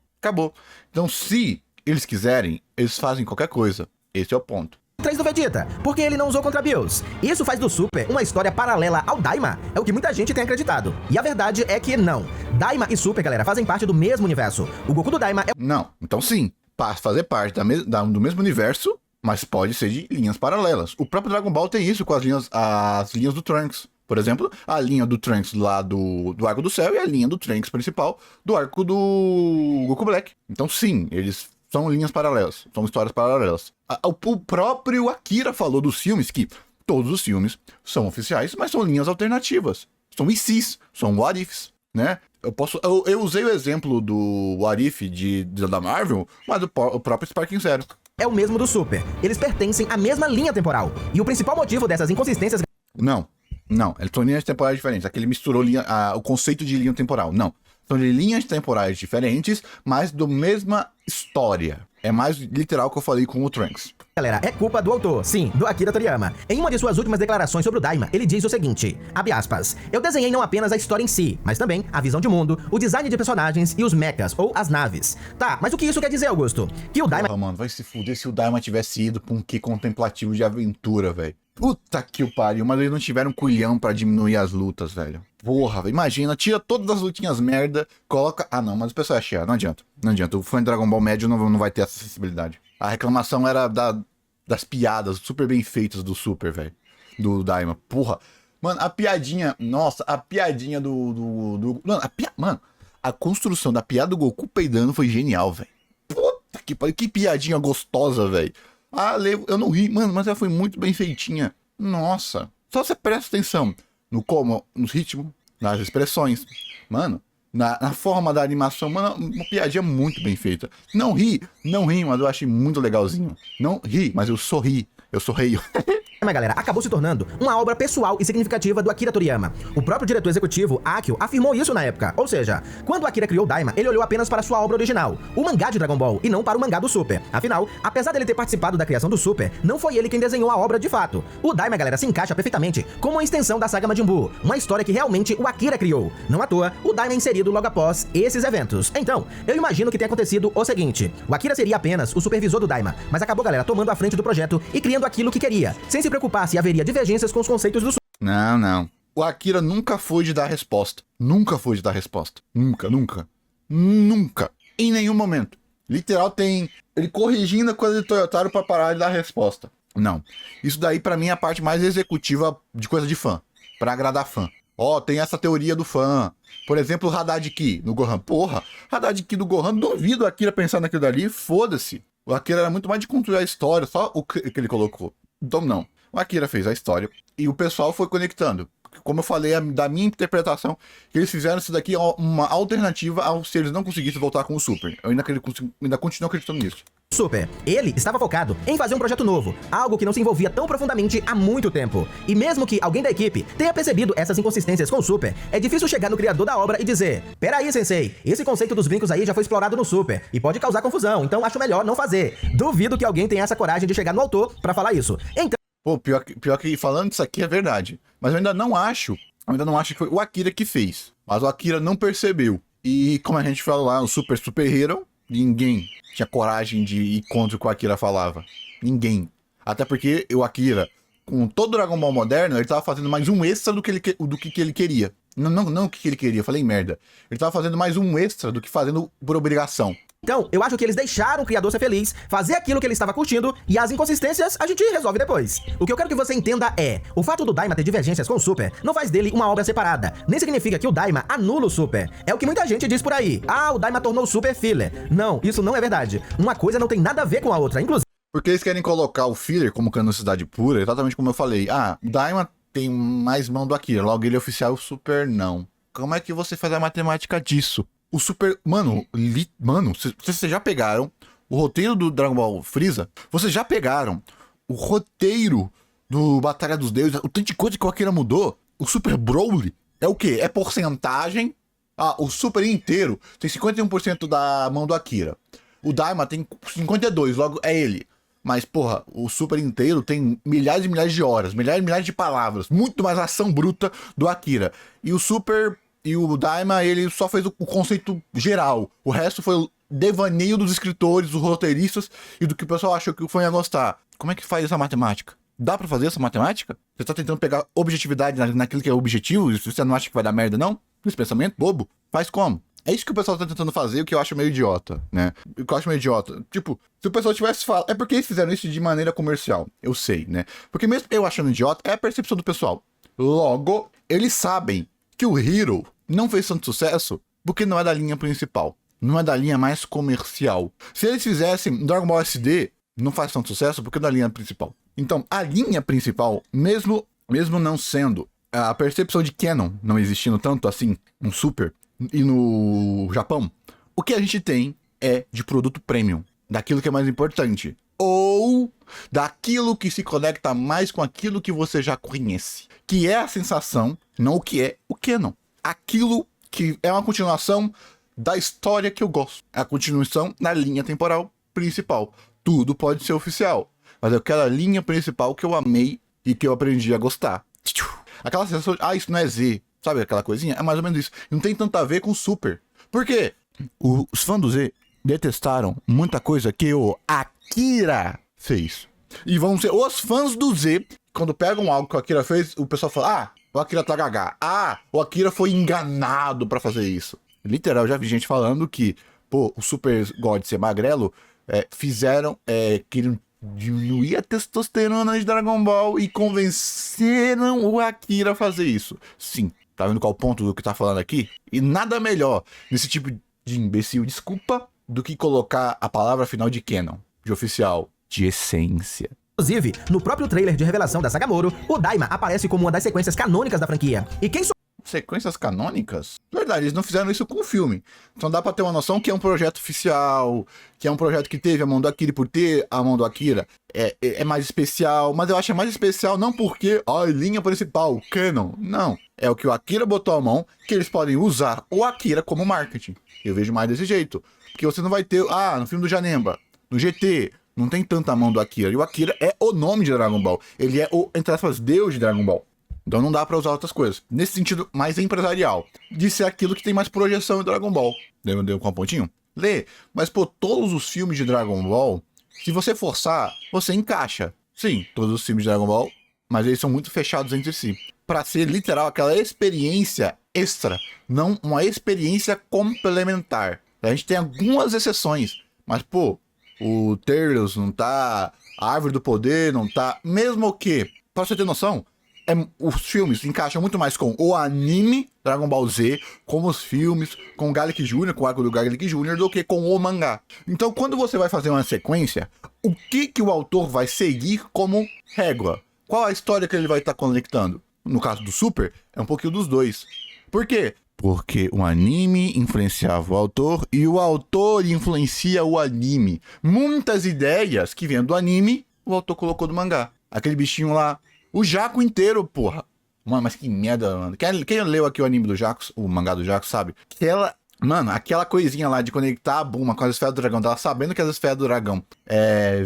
Então, se eles quiserem, eles fazem qualquer coisa. Esse é o ponto. 3 do Vegeta, porque ele não usou contra Bills. Isso faz do Super uma história paralela ao Daima, é o que muita gente tem acreditado. E a verdade é que não. Daima e Super, galera, fazem parte do mesmo universo. O Goku do Daima é... Não, então sim, fazer parte do mesmo universo, mas pode ser de linhas paralelas. O próprio Dragon Ball tem isso com as linhas do Trunks. Por exemplo, a linha do Trunks lá do Arco do Céu e a linha do Trunks principal do arco do Goku Black. Então sim, eles são linhas paralelas, são histórias paralelas. O próprio Akira falou dos filmes que todos os filmes são oficiais, mas são linhas alternativas. São ICs, são what ifs, né? Eu usei o exemplo do what if da Marvel, mas o próprio Sparking Zero é o mesmo do Super. Eles pertencem à mesma linha temporal. E o principal motivo dessas inconsistências... Não, eles são linhas temporais diferentes. Aqui ele misturou o conceito de linha temporal. Não, são de linhas temporais diferentes, mas da mesma história. É mais literal que eu falei com o Trunks. Galera, é culpa do autor, sim, do Akira Toriyama. Em uma de suas últimas declarações sobre o Daima, ele diz o seguinte, abre aspas, eu desenhei não apenas a história em si, mas também a visão de mundo, o design de personagens e os mechas, ou as naves. Tá, mas o que isso quer dizer, Augusto? Que o Daima... Mano, vai se fuder se o Daima tivesse ido pra um que contemplativo de aventura, velho. Puta que o pariu, mas eles não tiveram culhão pra diminuir as lutas, velho. Porra, imagina, tira todas as lutinhas merda, coloca... não, mas o pessoal é cheio, não adianta. O fã de Dragon Ball médio não vai ter essa sensibilidade. A reclamação era das piadas super bem feitas do Super, velho. Do Daima. Porra. Mano, a piadinha... Nossa, a piadinha Mano, a construção da piada do Goku peidando foi genial, velho. Puta que pariu, que piadinha gostosa, velho. Eu não ri, mano, mas ela foi muito bem feitinha. Nossa. Só você presta atenção no ritmo, nas expressões. Mano, na forma da animação, mano, uma piadinha muito bem feita. Não ri, mas eu achei muito legalzinho. Não ri, mas eu sorri. Eu sorreio. Mas galera, acabou se tornando uma obra pessoal e significativa do Akira Toriyama. O próprio diretor executivo, Akio, afirmou isso na época. Ou seja, quando Akira criou Daima, ele olhou apenas para sua obra original, o mangá de Dragon Ball, e não para o mangá do Super. Afinal, apesar dele ter participado da criação do Super, não foi ele quem desenhou a obra de fato. O Daima, galera, se encaixa perfeitamente como uma extensão da saga Majin Buu, uma história que realmente o Akira criou. Não à toa, o Daima é inserido logo após esses eventos. Então, eu imagino que tenha acontecido o seguinte, o Akira seria apenas o supervisor do Daima, mas acabou, galera, tomando a frente do projeto e criando aquilo que queria, sem se preocupar se haveria divergências com os conceitos do... Não. O Akira nunca foi de dar resposta. Nunca. Em nenhum momento. Literal tem ele corrigindo a coisa de Toyotaro pra parar de dar resposta. Não. Isso daí pra mim é a parte mais executiva de coisa de fã. Pra agradar fã. Tem essa teoria do fã. Por exemplo, o Hadad Ki no Gohan. Porra, Hadad Ki do Gohan, duvido o Akira pensar naquilo dali, foda-se. O Akira era muito mais de construir a história, só o que ele colocou. Então não. O Akira fez a história e o pessoal foi conectando. Como eu falei, da minha interpretação, que eles fizeram isso daqui uma alternativa ao se eles não conseguissem voltar com o Super. Eu ainda continuo acreditando nisso. Super. Ele estava focado em fazer um projeto novo, algo que não se envolvia tão profundamente há muito tempo. E mesmo que alguém da equipe tenha percebido essas inconsistências com o Super, é difícil chegar no criador da obra e dizer: peraí, sensei, esse conceito dos brincos aí já foi explorado no Super e pode causar confusão, então acho melhor não fazer. Duvido que alguém tenha essa coragem de chegar no autor pra falar isso. Então... Pô, pior que falando isso aqui é verdade. Mas eu ainda não acho que foi o Akira que fez. Mas o Akira não percebeu. E como a gente falou lá, o Super Hero, ninguém tinha coragem de ir contra o que o Akira falava. Ninguém. Até porque o Akira, com todo o Dragon Ball moderno, ele tava fazendo mais um extra do que ele queria. Não o que ele queria, eu falei merda. Ele tava fazendo mais um extra do que fazendo por obrigação. Então, eu acho que eles deixaram o criador ser feliz, fazer aquilo que ele estava curtindo, e as inconsistências a gente resolve depois. O que eu quero que você entenda é, o fato do Daima ter divergências com o Super não faz dele uma obra separada. Nem significa que o Daima anula o Super. É o que muita gente diz por aí. Ah, o Daima tornou o Super filler. Não, isso não é verdade. Uma coisa não tem nada a ver com a outra, inclusive... Porque eles querem colocar o filler como canonicidade pura, exatamente como eu falei. Ah, o Daima tem mais mão do Akira, logo ele é oficial, o Super não. Como é que você faz a matemática disso? O Super... Mano, vocês já pegaram o roteiro do Dragon Ball Freeza? Vocês já pegaram o roteiro do Batalha dos Deuses? O tanto de coisa que o Akira mudou? O Super Broly é o quê? É porcentagem? Ah, o Super inteiro tem 51% da mão do Akira. O Daima tem 52%, logo é ele. Mas, porra, o Super inteiro tem milhares e milhares de horas, milhares e milhares de palavras. Muito mais ação bruta do Akira. E o Super... E o Daima, ele só fez o conceito geral. O resto foi o devaneio dos escritores, dos roteiristas e do que o pessoal achou que o fã ia gostar. Como é que faz essa matemática? Dá pra fazer essa matemática? Você tá tentando pegar objetividade naquilo que é objetivo? E você não acha que vai dar merda, não? Esse pensamento bobo? Faz como? É isso que o pessoal tá tentando fazer, o que eu acho meio idiota, né? O que eu acho meio idiota. Tipo, se o pessoal tivesse falado... É porque eles fizeram isso de maneira comercial. Eu sei, né? Porque mesmo eu achando idiota, é a percepção do pessoal. Logo, eles sabem que o Hero não fez tanto sucesso porque não é da linha principal. Não é da linha mais comercial. Se eles fizessem Dragon Ball SD, não faz tanto sucesso porque é da linha principal. Então, a linha principal, mesmo não sendo a percepção de canon não existindo tanto assim no Super e no Japão, o que a gente tem é de produto premium, daquilo que é mais importante. Ou daquilo que se conecta mais com aquilo que você já conhece. Que é a sensação, não o que é o canon. Aquilo que é uma continuação da história que eu gosto. É a continuação da linha temporal principal. Tudo pode ser oficial. Mas eu quero a linha principal que eu amei e que eu aprendi a gostar. Aquela sensação de, isso não é Z. Sabe aquela coisinha? É mais ou menos isso. Não tem tanto a ver com Super. Por quê? Os fãs do Z detestaram muita coisa que o Akira fez. E vão ser os fãs do Z, quando pegam algo que o Akira fez, o pessoal fala, o Akira tá gaga. O Akira foi enganado pra fazer isso. Literal, já vi gente falando que, o Super God ser magrelo, queriam diminuir a testosterona de Dragon Ball e convenceram o Akira a fazer isso. Sim, tá vendo qual o ponto do que tá falando aqui? E nada melhor nesse tipo de imbecil, desculpa, do que colocar a palavra final de canon, de oficial, de essência. Inclusive, no próprio trailer de revelação da Sagamoro, o Daima aparece como uma das sequências canônicas da franquia. E quem Sequências canônicas? Verdade, eles não fizeram isso com o filme. Então dá pra ter uma noção que é um projeto oficial, que é um projeto que teve a mão do Akira, e por ter a mão do Akira é mais especial. Mas eu acho mais especial não porque, linha principal, canon. Não, é o que o Akira botou a mão, que eles podem usar o Akira como marketing. Eu vejo mais desse jeito. Porque você não vai ter, no filme do Janemba, no GT, não tem tanta mão do Akira. E o Akira é o nome de Dragon Ball. Ele é o, entre aspas, deus de Dragon Ball. Então não dá pra usar outras coisas. Nesse sentido mais empresarial. De ser aquilo que tem mais projeção em Dragon Ball. Deu com um pontinho? Lê. Mas, todos os filmes de Dragon Ball, se você forçar, você encaixa. Sim, todos os filmes de Dragon Ball, mas eles são muito fechados entre si. Pra ser literal aquela experiência extra, não uma experiência complementar. A gente tem algumas exceções, mas, o Turtles não tá, a Árvore do Poder não tá, mesmo que, pra você ter noção, os filmes encaixam muito mais com o anime Dragon Ball Z, com os filmes, com o Garlic Jr., com o arco do Garlic Jr., do que com o mangá. Então, quando você vai fazer uma sequência, o que o autor vai seguir como régua? Qual a história que ele vai estar conectando? No caso do Super, é um pouquinho dos dois. Por quê? Porque o anime influenciava o autor e o autor influencia o anime. Muitas ideias que vêm do anime, o autor colocou do mangá. Aquele bichinho lá, o Jaco inteiro, porra. Mano, mas que merda, mano. Quem leu aqui o anime do Jaco, o mangá do Jaco, sabe? Aquela coisinha lá de conectar a Bulma com as esferas do dragão, dela sabendo que as esferas do dragão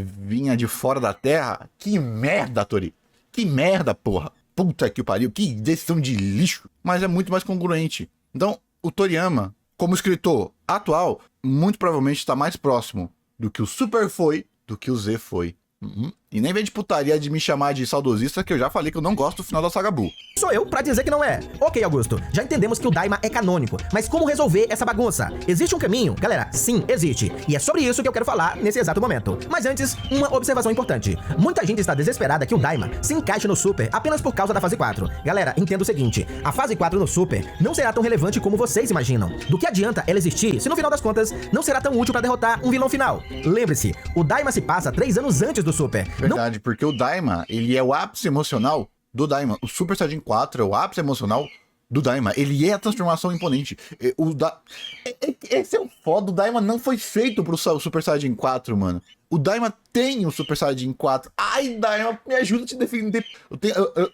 vinha de fora da Terra. Que merda, Tori. Que merda, porra. Puta que pariu, que decisão de lixo. Mas é muito mais congruente. Então, o Toriyama, como escritor atual, muito provavelmente está mais próximo do que o Super foi, do que o Z foi. E nem vem de putaria de me chamar de saudosista, que eu já falei que eu não gosto do final da saga Buu. Sou eu pra dizer que não é. Ok, Augusto, já entendemos que o Daima é canônico, mas como resolver essa bagunça? Existe um caminho? Galera, sim, existe. E é sobre isso que eu quero falar nesse exato momento. Mas antes, uma observação importante. Muita gente está desesperada que o Daima se encaixe no Super apenas por causa da fase 4. Galera, entenda o seguinte, a fase 4 no Super não será tão relevante como vocês imaginam. Do que adianta ela existir se no final das contas não será tão útil pra derrotar um vilão final? Lembre-se, o Daima se passa 3 anos antes do Super. Verdade, porque o Daima, ele é o ápice emocional do Daima. O Super Saiyajin 4 é o ápice emocional do Daima. Ele é a transformação imponente. Esse é o foda. O Daima não foi feito pro Super Saiyajin 4, mano. O Daima tem o Super Saiyajin 4. Ai, Daima, me ajuda a te defender.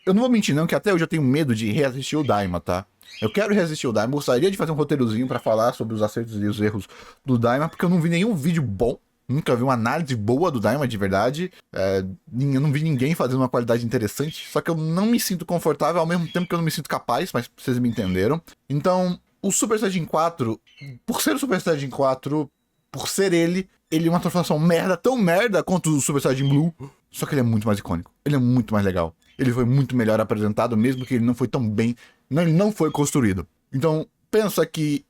Eu não vou mentir, não, que até hoje eu tenho medo de reassistir o Daima, tá? Eu quero reassistir o Daima. Gostaria de fazer um roteirozinho pra falar sobre os acertos e os erros do Daima, porque eu não vi nenhum vídeo bom. Nunca vi uma análise boa do Daima de verdade. Eu não vi ninguém fazendo uma qualidade interessante. Só que eu não me sinto confortável ao mesmo tempo que eu não me sinto capaz, mas vocês me entenderam. Então, o Super Saiyajin 4, por ser o Super Saiyajin 4, por ser ele é uma transformação merda, tão merda quanto o Super Saiyajin Blue. Só que ele é muito mais icônico. Ele é muito mais legal. Ele foi muito melhor apresentado, mesmo que ele não foi tão bem. Ele não foi construído. Então, pensa que.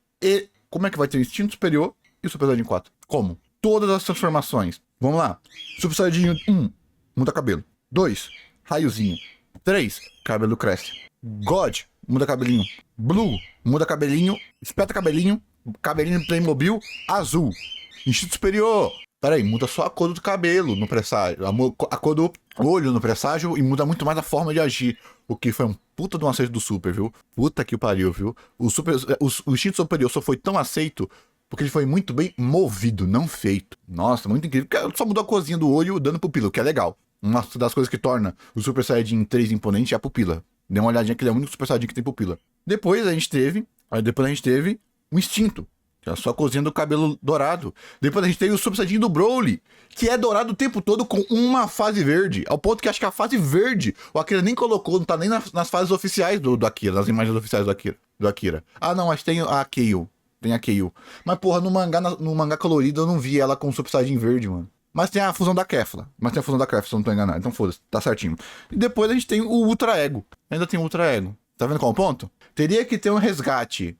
Como é que vai ter o Instinto Superior e o Super Saiyajin 4? Como? Todas as transformações. Vamos lá. Super Saiyajin 1, muda cabelo. 2, raiozinho. 3, cabelo cresce. God, muda cabelinho. Blue, muda cabelinho. Espeta cabelinho. Cabelinho Playmobil, azul. Instinto Superior. Peraí, muda só a cor do cabelo no presságio. A cor do olho no presságio e muda muito mais a forma de agir. O que foi um puta de um acerto do Super, viu? Puta que pariu, viu? O Instinto Superior só foi tão aceito porque ele foi muito bem movido, não feito. Nossa, muito incrível. Porque só mudou a corzinha do olho dando pupila, o que é legal. Uma das coisas que torna o Super Saiyajin 3 imponente é a pupila. Dê uma olhadinha que ele é o único Super Saiyajin que tem pupila. Depois a gente teve o Instinto, que é só a corzinha do cabelo dourado. Depois a gente teve o Super Saiyajin do Broly, que é dourado o tempo todo com uma fase verde. Ao ponto que acho que a fase verde o Akira nem colocou, não tá nem nas fases oficiais do Akira, nas imagens oficiais do Akira. Ah não, mas tem a Kaio. Tem a Kaio. Mas, porra, no mangá colorido eu não vi ela com o Super Saiyajin verde, mano. Mas tem a fusão da Kefla. Se eu não tô enganado. Então foda-se, tá certinho. E depois a gente tem o Ultra Ego. Ainda tem o Ultra Ego. Tá vendo qual é o ponto? Teria que ter um resgate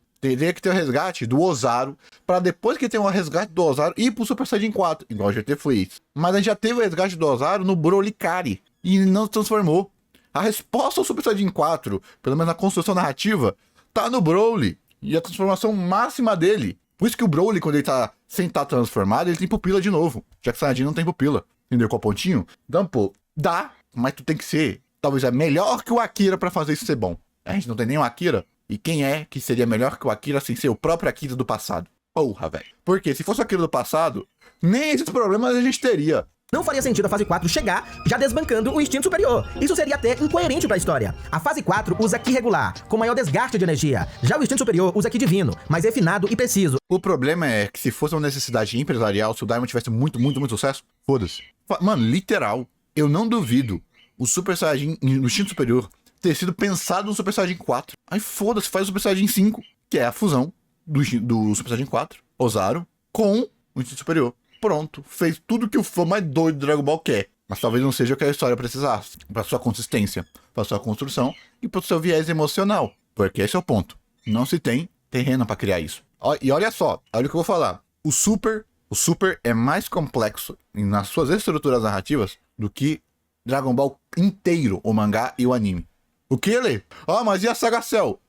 do Ozaru, pra depois que tem um resgate do Ozaru ir pro Super Saiyajin 4, igual a GT foi isso. Mas a gente já teve o resgate do Ozaru no Broly Kari, e não se transformou. A resposta ao Super Saiyajin 4, pelo menos na construção narrativa, tá no Broly, e a transformação máxima dele. Por isso que o Broly, quando ele tá sem estar transformado, ele tem pupila de novo, já que o Saiyajin não tem pupila. Entendeu qual pontinho? Então, pô, dá, mas tu tem que ser, talvez é melhor que o Akira pra fazer isso ser bom. A gente não tem nem o Akira. E quem é que seria melhor que o Akira sem ser o próprio Akira do passado? Porra, velho. Porque se fosse o Akira do passado, nem esses problemas a gente teria. Não faria sentido a fase 4 chegar já desbancando o Instinto Superior. Isso seria até incoerente pra história. A fase 4 usa Ki regular, com maior desgaste de energia. Já o Instinto Superior usa Ki divino, mais refinado e preciso. O problema é que se fosse uma necessidade empresarial, se o Daima tivesse muito sucesso, foda-se. Mano, literal, eu não duvido o Super Saiyajin no Instinto Superior ter sido pensado no Super Saiyajin 4. Aí foda-se, faz o Super Saiyajin 5, que é a fusão do Super Saiyajin 4, Ozaru, com o Instinto Superior. Pronto, fez tudo que o fã mais doido do Dragon Ball quer. Mas talvez não seja o que a história precisasse. Pra sua consistência, pra sua construção e pro seu viés emocional. Porque esse é o ponto. Não se tem terreno pra criar isso. E olha só, olha o que eu vou falar. O Super é mais complexo nas suas estruturas narrativas do que Dragon Ball inteiro, o mangá e o anime. O que ele? Mas e a Saga Cell?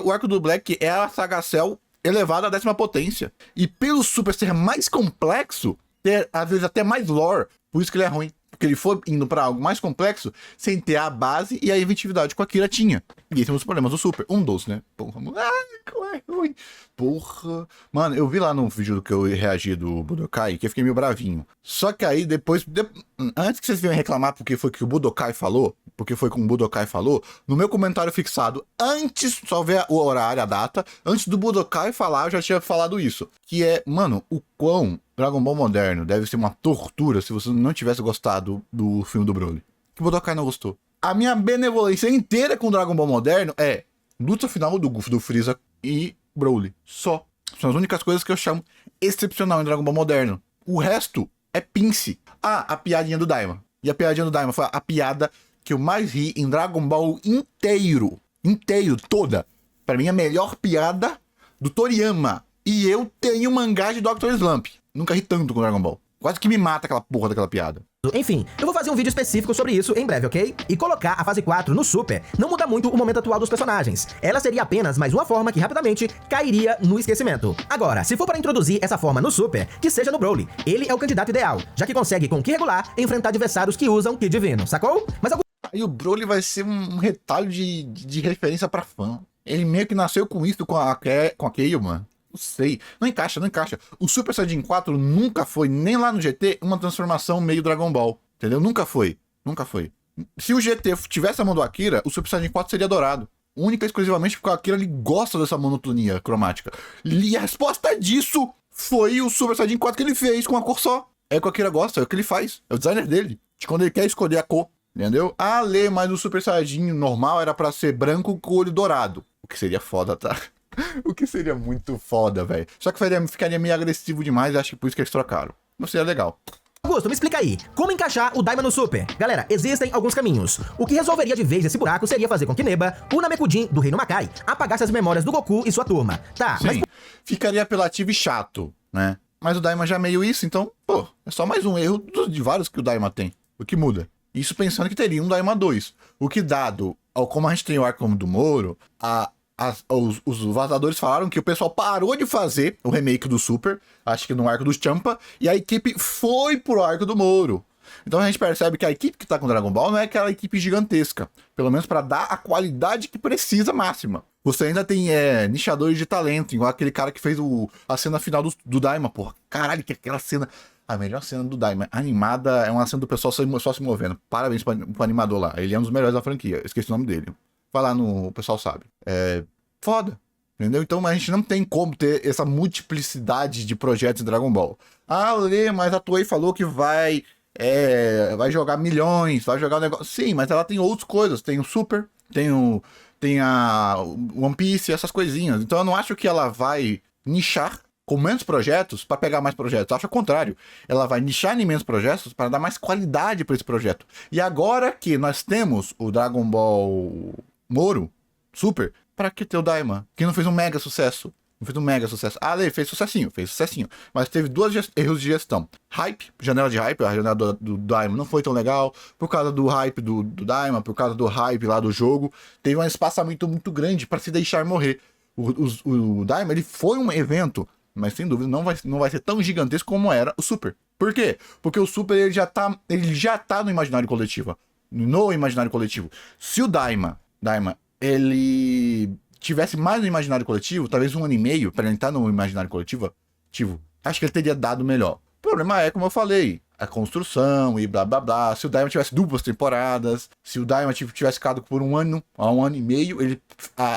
O arco do Black é a Saga Cell elevada à 10ª potência. E pelo Super ser mais complexo, ter às vezes até mais lore, por isso que ele é ruim. Porque ele foi indo pra algo mais complexo sem ter a base e a inventividade que o Akira tinha. E esse é um dos problemas do Super. Um dos, né? Porra, como é ruim. Porra. Mano, eu vi lá no vídeo que eu reagi do Budokai que eu fiquei meio bravinho. Só que aí depois, antes que vocês venham reclamar porque foi que o Budokai falou, porque foi como o Budokai falou, no meu comentário fixado, antes, só ver o horário, a data, antes do Budokai falar, eu já tinha falado isso. Que é, mano, o quão Dragon Ball moderno deve ser uma tortura se você não tivesse gostado do filme do Broly. Que o Budokai não gostou. A minha benevolência inteira com Dragon Ball moderno é luta final do Freeza e Broly. Só. São as únicas coisas que eu chamo excepcional em Dragon Ball moderno. O resto é pince. Ah, a piadinha do Daima. E a piadinha do Daima foi a piada que eu mais ri em Dragon Ball inteiro. Inteiro, toda. Pra mim, a melhor piada do Toriyama. E eu tenho mangá de Dr. Slump. Nunca ri tanto com Dragon Ball. Quase que me mata aquela porra daquela piada. Enfim, eu vou fazer um vídeo específico sobre isso em breve, ok? E colocar a fase 4 no Super não muda muito o momento atual dos personagens. Ela seria apenas mais uma forma que rapidamente cairia no esquecimento. Agora, se for para introduzir essa forma no Super, que seja no Broly. Ele é o candidato ideal, já que consegue com Ki regular enfrentar adversários que usam Ki divino, sacou? Mas aí o Broly vai ser um retalho de referência pra fã. Ele meio que nasceu com isso, com a Kaio, mano. Não sei. Não encaixa, não encaixa. O Super Saiyajin 4 nunca foi, nem lá no GT, uma transformação meio Dragon Ball. Entendeu? Nunca foi. Nunca foi. Se o GT tivesse a mão do Akira, o Super Saiyajin 4 seria dourado. Única e exclusivamente porque o Akira ele gosta dessa monotonia cromática. E a resposta disso foi o Super Saiyajin 4 que ele fez com a cor só. É o que o Akira gosta, é o que ele faz. É o designer dele. De quando ele quer escolher a cor. Entendeu? Ah, Lê, mas o Super Saiyajin normal era pra ser branco com olho dourado. O que seria foda, tá? O que seria muito foda, velho. Só que ficaria meio agressivo demais, acho que por isso que eles trocaram. Mas seria legal. Augusto, me explica aí, como encaixar o Daima no Super? Galera, existem alguns caminhos. O que resolveria de vez esse buraco seria fazer com que Neba, o Namekushin do Reino Makai, apagasse as memórias do Goku e sua turma. Tá, sim, mas... ficaria apelativo e chato, né? Mas o Daima já é meio isso, então, pô, é só mais um erro de vários que o Daima tem. O que muda? Isso pensando que teria um Daima 2. O que dado, como a gente tem o arco do Moro, os vazadores falaram que o pessoal parou de fazer o remake do Super, acho que no arco do Champa, e a equipe foi pro arco do Moro. Então a gente percebe que a equipe que tá com Dragon Ball não é aquela equipe gigantesca, pelo menos para dar a qualidade que precisa máxima. Você ainda tem nichadores de talento, igual aquele cara que fez a cena final do Daima, porra. Caralho, que aquela cena... A melhor cena do Daima, animada, é uma cena do pessoal só se movendo. Parabéns pro animador lá, ele é um dos melhores da franquia, esqueci o nome dele. Vai lá o pessoal sabe. É foda, entendeu? Então a gente não tem como ter essa multiplicidade de projetos em Dragon Ball. Ah, Lê, mas a Toei falou que vai jogar milhões, vai jogar um negócio... Sim, mas ela tem outras coisas, tem o Super, tem a One Piece, essas coisinhas. Então eu não acho que ela vai nichar com menos projetos para pegar mais projetos. Eu acho o contrário. Ela vai nichar em menos projetos para dar mais qualidade para esse projeto. E agora que nós temos o Dragon Ball Moro, Super, para que ter o Daima? Que não fez um mega sucesso. Não fez um mega sucesso. Ah, ele fez sucessinho. Mas teve dois erros de gestão. Hype, janela de hype, a janela do Daima não foi tão legal. Por causa do hype do Daima, por causa do hype lá do jogo. Teve um espaçamento muito grande para se deixar morrer. O Daima, ele foi um evento, mas sem dúvida não vai ser tão gigantesco como era o Super. Por quê? Porque o Super ele já tá no imaginário coletivo. No imaginário coletivo. Se o Daima, ele tivesse mais no imaginário coletivo, talvez 1 ano e meio para ele estar no imaginário coletivo, acho que ele teria dado melhor. O problema é, como eu falei, a construção e blá blá blá. Se o Daima tivesse duplas temporadas, se o Daima tivesse ficado por 1 ano a 1 ano e meio, ele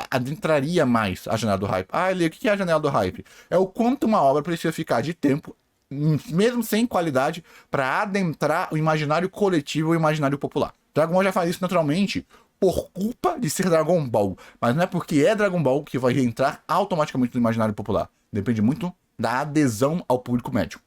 adentraria mais a janela do hype. Ah, Eli, o que é a janela do hype? É o quanto uma obra precisa ficar de tempo, mesmo sem qualidade, para adentrar o imaginário coletivo e o imaginário popular. Dragon Ball já faz isso naturalmente por culpa de ser Dragon Ball, mas não é porque é Dragon Ball que vai entrar automaticamente no imaginário popular. Depende muito da adesão ao público médio.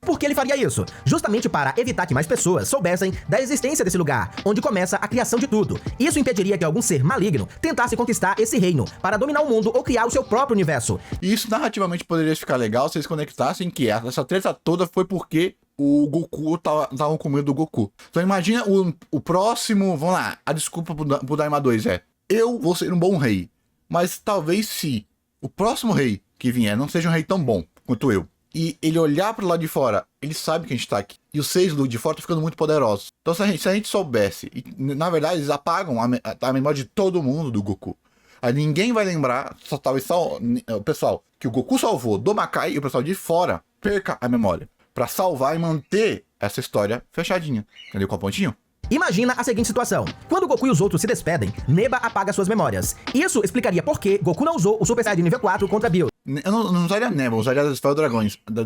Por que ele faria isso? Justamente para evitar que mais pessoas soubessem da existência desse lugar, onde começa a criação de tudo. Isso impediria que algum ser maligno tentasse conquistar esse reino, para dominar o mundo ou criar o seu próprio universo. E isso narrativamente poderia ficar legal se eles conectassem que essa treta toda foi porque o Goku tava com medo do Goku. Então imagina o próximo... Vamos lá, a desculpa pro Daima 2 é: eu vou ser um bom rei, mas talvez se o próximo rei que vier não seja um rei tão bom quanto eu, e ele olhar pro lado de fora, ele sabe que a gente tá aqui. E os 6 do de fora estão ficando muito poderosos. Então se a gente soubesse, e na verdade eles apagam a memória de todo mundo do Goku. Aí ninguém vai lembrar, talvez só o pessoal que o Goku salvou do Makai e o pessoal de fora perca a memória. Pra salvar e manter essa história fechadinha. Entendeu com a pontinho? Imagina a seguinte situação. Quando Goku e os outros se despedem, Neba apaga suas memórias. Isso explicaria por que Goku não usou o Super Saiyajin nível 4 contra Bills. Eu não usaria Neba, eu usaria as esferas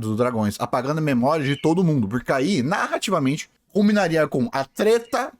dos dragões, apagando a memória de todo mundo. Porque aí, narrativamente, combinaria com a treta,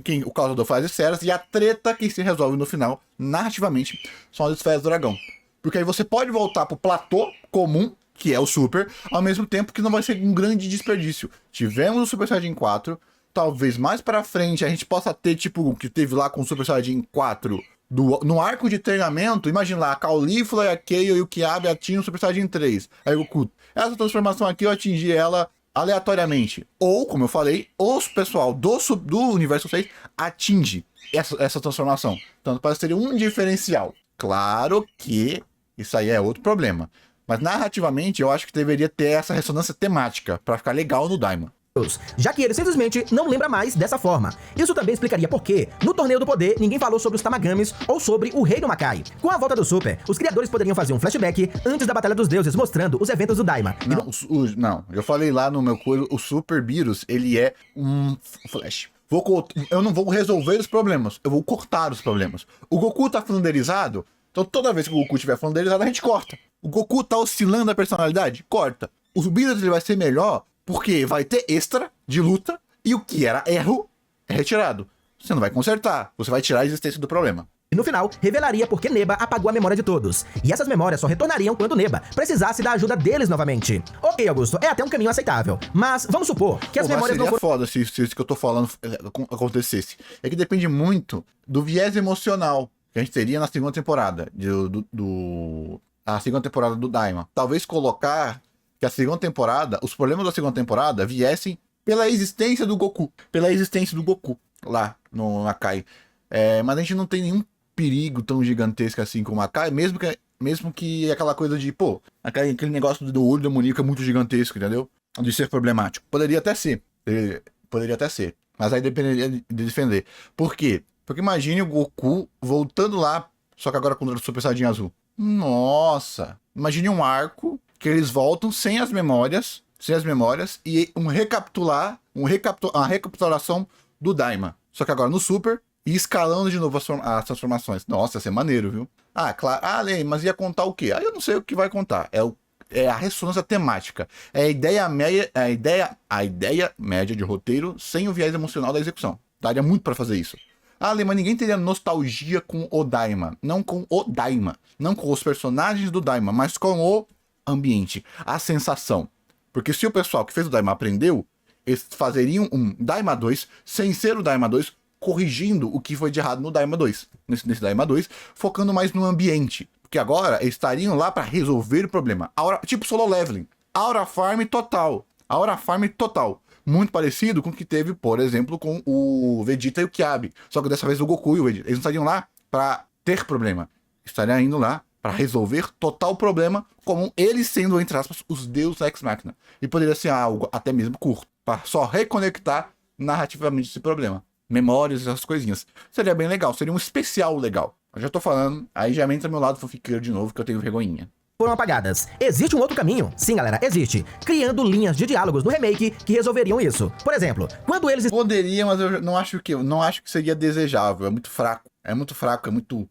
quem o causador faz esferas, e a treta que se resolve no final, narrativamente, são as esferas do dragão. Porque aí você pode voltar pro platô comum, que é o Super, ao mesmo tempo que não vai ser um grande desperdício. Tivemos o Super Saiyajin 4, talvez mais pra frente a gente possa ter, tipo, o que teve lá com o Super Saiyajin 4, no arco de treinamento, imagina lá, a Caulifla, a Kale e o Kiabe atingem o Super Saiyajin 3. Aí o Goku, essa transformação aqui eu atingi ela aleatoriamente. Ou, como eu falei, o pessoal do Universo 6 atinge essa transformação. Então, parece que seria um diferencial. Claro que isso aí é outro problema. Mas narrativamente eu acho que deveria ter essa ressonância temática pra ficar legal no Daima. Já que ele simplesmente não lembra mais dessa forma. Isso também explicaria por que, no Torneio do Poder, ninguém falou sobre os Tamagamis ou sobre o Reino Makai. Com a volta do Super, os criadores poderiam fazer um flashback antes da Batalha dos Deuses, mostrando os eventos do Daima. Não, eu falei lá no meu coisa, o Super Beerus, ele é um flash. Eu não vou resolver os problemas, eu vou cortar os problemas. O Goku tá flanderizado, então toda vez que o Goku estiver flanderizado, a gente corta. O Goku tá oscilando a personalidade, corta. O Beerus ele vai ser melhor porque vai ter extra de luta e o que era erro é retirado. Você não vai consertar, você vai tirar a existência do problema. E no final, revelaria por que Neba apagou a memória de todos. E essas memórias só retornariam quando Neba precisasse da ajuda deles novamente. Ok, Augusto, é até um caminho aceitável. Mas vamos supor que as memórias não foram... foda se isso que eu tô falando acontecesse. É que depende muito do viés emocional que a gente teria na segunda temporada a segunda temporada do Daima. Talvez colocar que a segunda temporada, os problemas da segunda temporada viessem pela existência do Goku. Pela existência do Goku lá no Makai. Mas a gente não tem nenhum perigo tão gigantesco assim como o Makai, mesmo que aquela coisa de, pô, aquele negócio do olho demoníaco é muito gigantesco, entendeu? De ser problemático. Poderia até ser. Mas aí dependeria de defender. Por quê? Porque imagine o Goku voltando lá, só que agora com o Super Saiyajin azul. Nossa! Imagine um arco que eles voltam sem as memórias e uma recapitulação do Daima. Só que agora no Super e escalando de novo as transformações. Nossa, ia ser maneiro, viu? Ah, claro. Ah, Lei, mas ia contar o quê? Aí eu não sei o que vai contar. É a ressonância temática. É a ideia média de roteiro sem o viés emocional da execução. Daria muito pra fazer isso. Ah, Lei, mas ninguém teria nostalgia com o Daima. Não com o Daima. Não com os personagens do Daima, mas com o ambiente, a sensação. Porque se o pessoal que fez o Daima aprendeu, eles fazeriam um Daima 2 sem ser o Daima 2, corrigindo o que foi de errado no Daima 2. Nesse Daima 2, focando mais no ambiente. Porque agora eles estariam lá para resolver o problema. Tipo Solo Leveling. Aura Farm total. Muito parecido com o que teve, por exemplo, com o Vegeta e o Kiabe. Só que dessa vez o Goku e o Vegeta. Eles não estariam lá para ter problema. Estariam indo lá para resolver total problema, como eles sendo, entre aspas, os deuses Ex Machina. E poderia ser algo até mesmo curto, para só reconectar narrativamente esse problema. Memórias, essas coisinhas. Seria bem legal, seria um especial legal. Eu já tô falando, aí já entra meu lado fanfiqueiro de novo, que eu tenho vergonhinha. Foram apagadas. Existe um outro caminho? Sim, galera, existe. Criando linhas de diálogos no remake que resolveriam isso. Por exemplo, quando eles... Poderia, mas eu não acho que seria desejável. É muito fraco, é muito fraco, muito...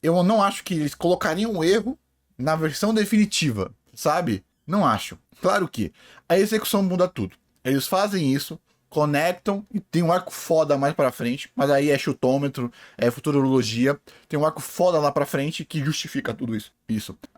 Eu não acho que eles colocariam o erro na versão definitiva, sabe? Não acho. Claro que a execução muda tudo. Eles fazem isso, conectam e tem um arco foda mais pra frente, mas aí é chutômetro, é futurologia, tem um arco foda lá pra frente que justifica tudo isso.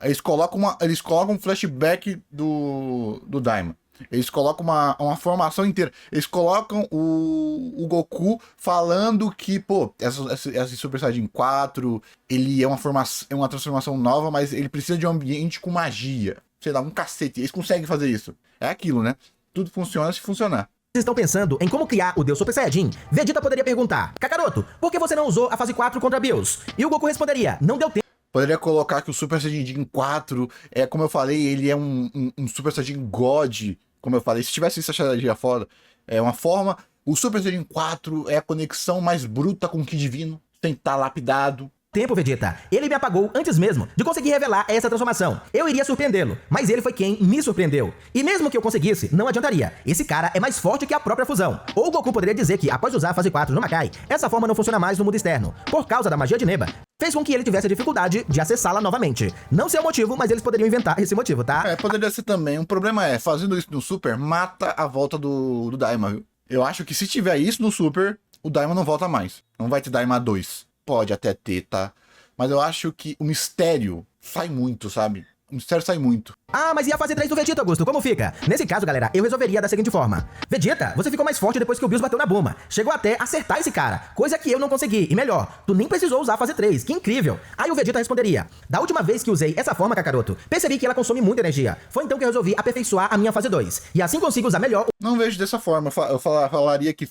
Eles colocam um flashback do Daima. Eles colocam uma formação inteira. Eles colocam o Goku falando que, pô, essa Super Saiyajin 4, ele é uma transformação nova, mas ele precisa de um ambiente com magia. Sei lá, um cacete. Eles conseguem fazer isso. É aquilo, né? Tudo funciona se funcionar. Estão pensando em como criar o Deus Super Saiyajin, Vegeta poderia perguntar: Kakaroto, por que você não usou a fase 4 contra Bills? E o Goku responderia: não deu tempo. Poderia colocar que o Super Saiyajin 4, como eu falei, ele é um Super Saiyajin God, como eu falei. Se tivesse isso, acharia foda. É uma forma... O Super Saiyajin 4 é a conexão mais bruta com o Ki divino, sem estar lapidado. Tempo, Vegeta. Ele me apagou antes mesmo de conseguir revelar essa transformação. Eu iria surpreendê-lo, mas ele foi quem me surpreendeu. E mesmo que eu conseguisse, não adiantaria. Esse cara é mais forte que a própria fusão. Ou o Goku poderia dizer que, após usar a fase 4 no Makai, essa forma não funciona mais no mundo externo, por causa da magia de Neba. Fez com que ele tivesse dificuldade de acessá-la novamente. Não sei o motivo, mas eles poderiam inventar esse motivo, tá? Poderia ser também. O problema é, fazendo isso no Super, mata a volta do Daima, viu? Eu acho que se tiver isso no Super, o Daima não volta mais. Não vai ter Daima 2. Pode até ter, tá? Mas eu acho que o mistério sai muito, sabe? O mistério sai muito. Ah, mas e a fase 3 do Vegeta, Augusto? Como fica? Nesse caso, galera, eu resolveria da seguinte forma. Vegeta, você ficou mais forte depois que o Bills bateu na Bulma. Chegou até acertar esse cara, coisa que eu não consegui. E melhor, tu nem precisou usar a fase 3, que incrível. Aí o Vegeta responderia: da última vez que usei essa forma, Kakaroto, percebi que ela consome muita energia. Foi então que eu resolvi aperfeiçoar a minha fase 2. E assim consigo usar melhor... Não vejo dessa forma. Eu falaria que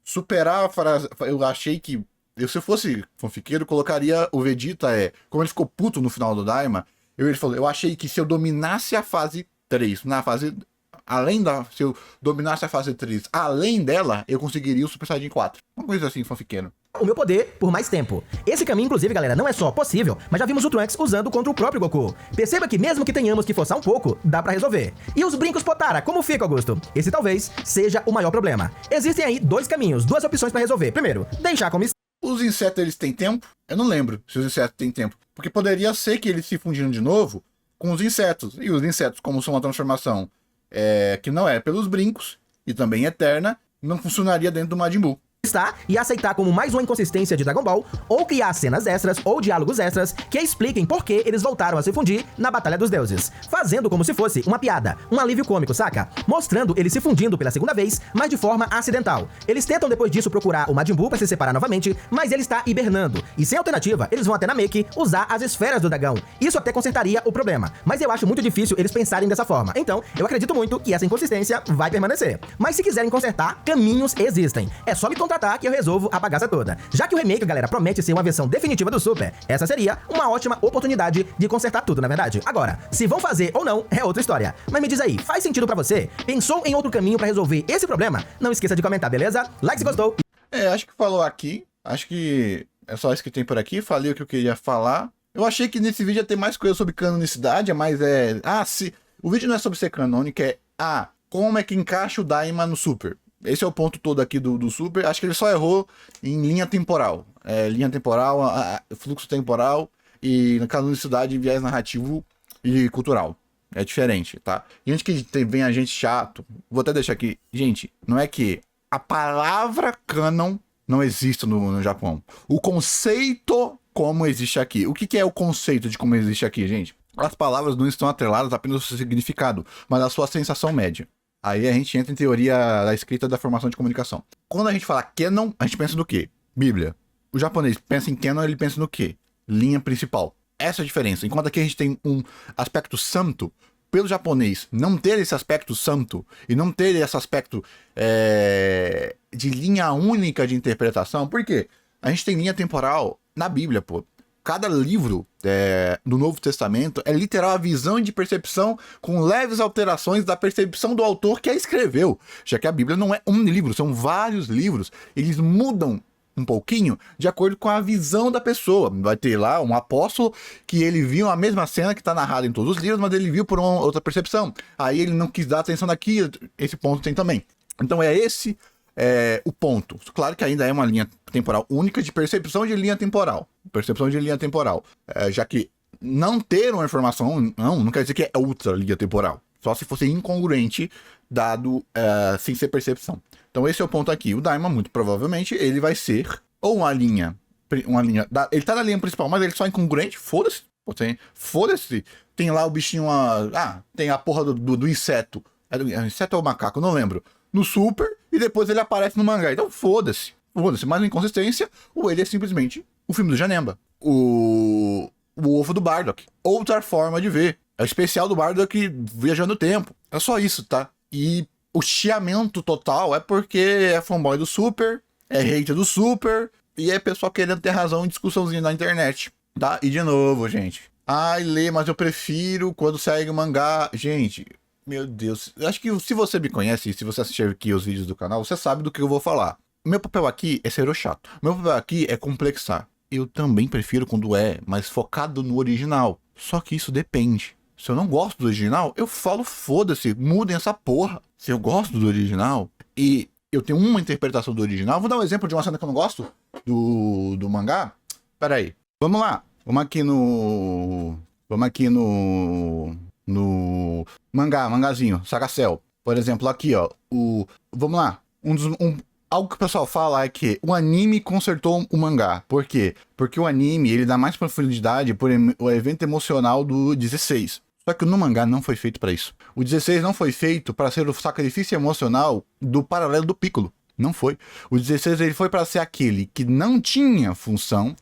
superar a frase... Eu achei que... se eu fosse fanfiqueiro, colocaria o Vegeta, como ele ficou puto no final do Daima, ele falou, eu achei que se eu dominasse a fase 3, se eu dominasse a fase 3, além dela, eu conseguiria o Super Saiyajin 4. Uma coisa assim, fanfiqueiro. O meu poder por mais tempo. Esse caminho, inclusive, galera, não é só possível, mas já vimos o Trunks usando contra o próprio Goku. Perceba que mesmo que tenhamos que forçar um pouco, dá pra resolver. E os brincos Potara, como fica, Augusto? Esse talvez seja o maior problema. Existem aí dois caminhos, duas opções pra resolver. Primeiro, deixar como... Os insetos, eles têm tempo? Eu não lembro se os insetos têm tempo. Porque poderia ser que eles se fundiram de novo com os insetos. E os insetos, como são uma transformação que não é pelos brincos, e também eterna, não funcionaria dentro do Majin Buu. E aceitar como mais uma inconsistência de Dragon Ball, ou criar cenas extras ou diálogos extras que expliquem por que eles voltaram a se fundir na Batalha dos Deuses, fazendo como se fosse uma piada, um alívio cômico, saca? Mostrando eles se fundindo pela segunda vez, mas de forma acidental. Eles tentam depois disso procurar o Majin Buu pra se separar novamente, mas ele está hibernando, e sem alternativa, eles vão até Namek usar as esferas do dragão. Isso até consertaria o problema, mas eu acho muito difícil eles pensarem dessa forma, então eu acredito muito que essa inconsistência vai permanecer. Mas se quiserem consertar, caminhos existem. É só me contratar que eu resolvo a bagaça toda. Já que o remake, galera, promete ser uma versão definitiva do Super, essa seria uma ótima oportunidade de consertar tudo, na verdade. Agora, se vão fazer ou não, é outra história. Mas me diz aí, faz sentido pra você? Pensou em outro caminho pra resolver esse problema? Não esqueça de comentar, beleza? Like se gostou. Acho que falou aqui. Acho que é só isso que tem por aqui. Falei o que eu queria falar. Eu achei que nesse vídeo ia ter mais coisa sobre canonicidade, mas se o vídeo não é sobre ser canônico, como é que encaixa o Daima no Super? Esse é o ponto todo aqui do Super. Acho que ele só errou em linha temporal. Linha temporal, fluxo temporal e na canonicidade, viés narrativo e cultural. É diferente, tá? E antes que venha a gente chato, vou até deixar aqui. Gente, não é que a palavra canon não existe no Japão. O conceito como existe aqui. O que é o conceito de como existe aqui, gente? As palavras não estão atreladas apenas ao seu significado, mas à sua sensação média. Aí a gente entra em teoria da escrita da formação de comunicação. Quando a gente fala canon, a gente pensa no quê? Bíblia. O japonês pensa em canon, ele pensa no quê? Linha principal. Essa é a diferença. Enquanto aqui a gente tem um aspecto santo, pelo japonês não ter esse aspecto santo e não ter esse aspecto de linha única de interpretação, por quê? A gente tem linha temporal na Bíblia, pô. Cada livro do Novo Testamento é literal a visão de percepção com leves alterações da percepção do autor que a escreveu. Já que a Bíblia não é um livro, são vários livros. Eles mudam um pouquinho de acordo com a visão da pessoa. Vai ter lá um apóstolo que ele viu a mesma cena que está narrada em todos os livros, mas ele viu por uma outra percepção. Aí ele não quis dar atenção naquilo, esse ponto tem também. Então é esse o ponto. Claro que ainda é uma linha temporal única de percepção de linha temporal. Percepção de linha temporal. Já que não ter uma informação não quer dizer que é outra linha temporal. Só se fosse incongruente, dado sem ser percepção. Então esse é o ponto aqui. O Daima, muito provavelmente, ele vai ser ou uma linha ele tá na linha principal, mas ele só é incongruente, foda-se. Foda-se. Tem lá o bichinho, tem a porra do inseto. Inseto ou macaco, não lembro. No Super, e depois ele aparece no mangá. Então foda-se. Foda-se. Mais uma inconsistência, ou ele é simplesmente o filme do Janemba. O ovo do Bardock. Outra forma de ver. É o especial do Bardock viajando o tempo. É só isso, tá? E o chiamento total é porque é fanboy do Super, é hater do Super, e é pessoal querendo ter razão em discussãozinha na internet. Tá? E de novo, gente. Ai, Lê, mas eu prefiro quando segue o mangá. Gente, meu Deus. Eu acho que se você me conhece, se você assistir aqui os vídeos do canal, você sabe do que eu vou falar. Meu papel aqui é ser o chato. Meu papel aqui é complexar. Eu também prefiro quando é mais focado no original. Só que isso depende. Se eu não gosto do original, eu falo foda-se, mudem essa porra. Se eu gosto do original e eu tenho uma interpretação do original, vou dar um exemplo de uma cena que eu não gosto do mangá. Pera aí. Vamos lá. Vamos aqui no mangazinho, Saga Cell. Por exemplo, aqui, ó, vamos lá. Algo que o pessoal fala é que o anime consertou o mangá. Por quê? Porque o anime, ele dá mais profundidade por o evento emocional do 16. Só que no mangá não foi feito pra isso. O 16 não foi feito para ser o sacrifício emocional do paralelo do Piccolo. Não foi. O 16 ele foi para ser aquele que não tinha função,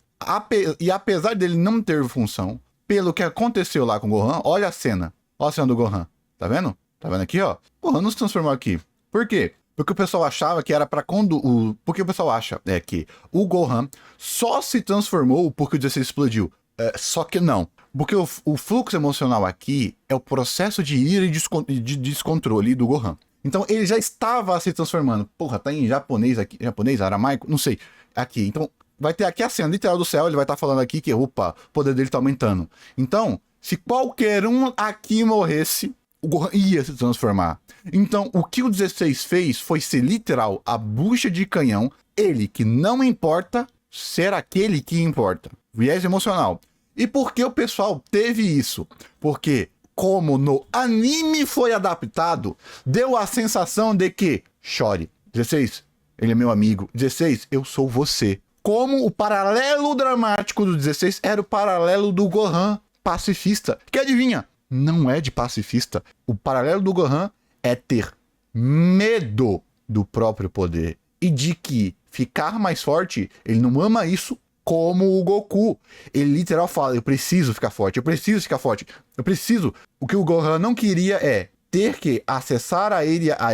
e apesar dele não ter função, pelo que aconteceu lá com o Gohan, olha a cena. Olha a cena do Gohan. Tá vendo? Tá vendo aqui, ó? O Gohan não se transformou aqui. Por quê? Porque o pessoal achava que era pra quando porque o pessoal acha que o Gohan só se transformou porque o 16 explodiu. Só que não. Porque o fluxo emocional aqui é o processo de ira e de descontrole do Gohan. Então ele já estava se transformando. Porra, tá em japonês aqui. Japonês, aramaico? Não sei. Aqui. Então vai ter aqui a cena literal do céu. Ele vai estar falando aqui que, opa, o poder dele tá aumentando. Então, se qualquer um aqui morresse, o Gohan ia se transformar. Então, o que o 16 fez foi ser literal a bucha de canhão. Ele que não importa ser aquele que importa. Viés emocional. E por que o pessoal teve isso? Porque, como no anime foi adaptado, deu a sensação de que, chore, 16, ele é meu amigo, 16, eu sou você. Como o paralelo dramático do 16 era o paralelo do Gohan pacifista. Que adivinha? Não é de pacifista. O paralelo do Gohan é ter medo do próprio poder. E de que ficar mais forte, ele não ama isso como o Goku. Ele literal fala, eu preciso ficar forte, eu preciso ficar forte, eu preciso. O que o Gohan não queria é ter que acessar a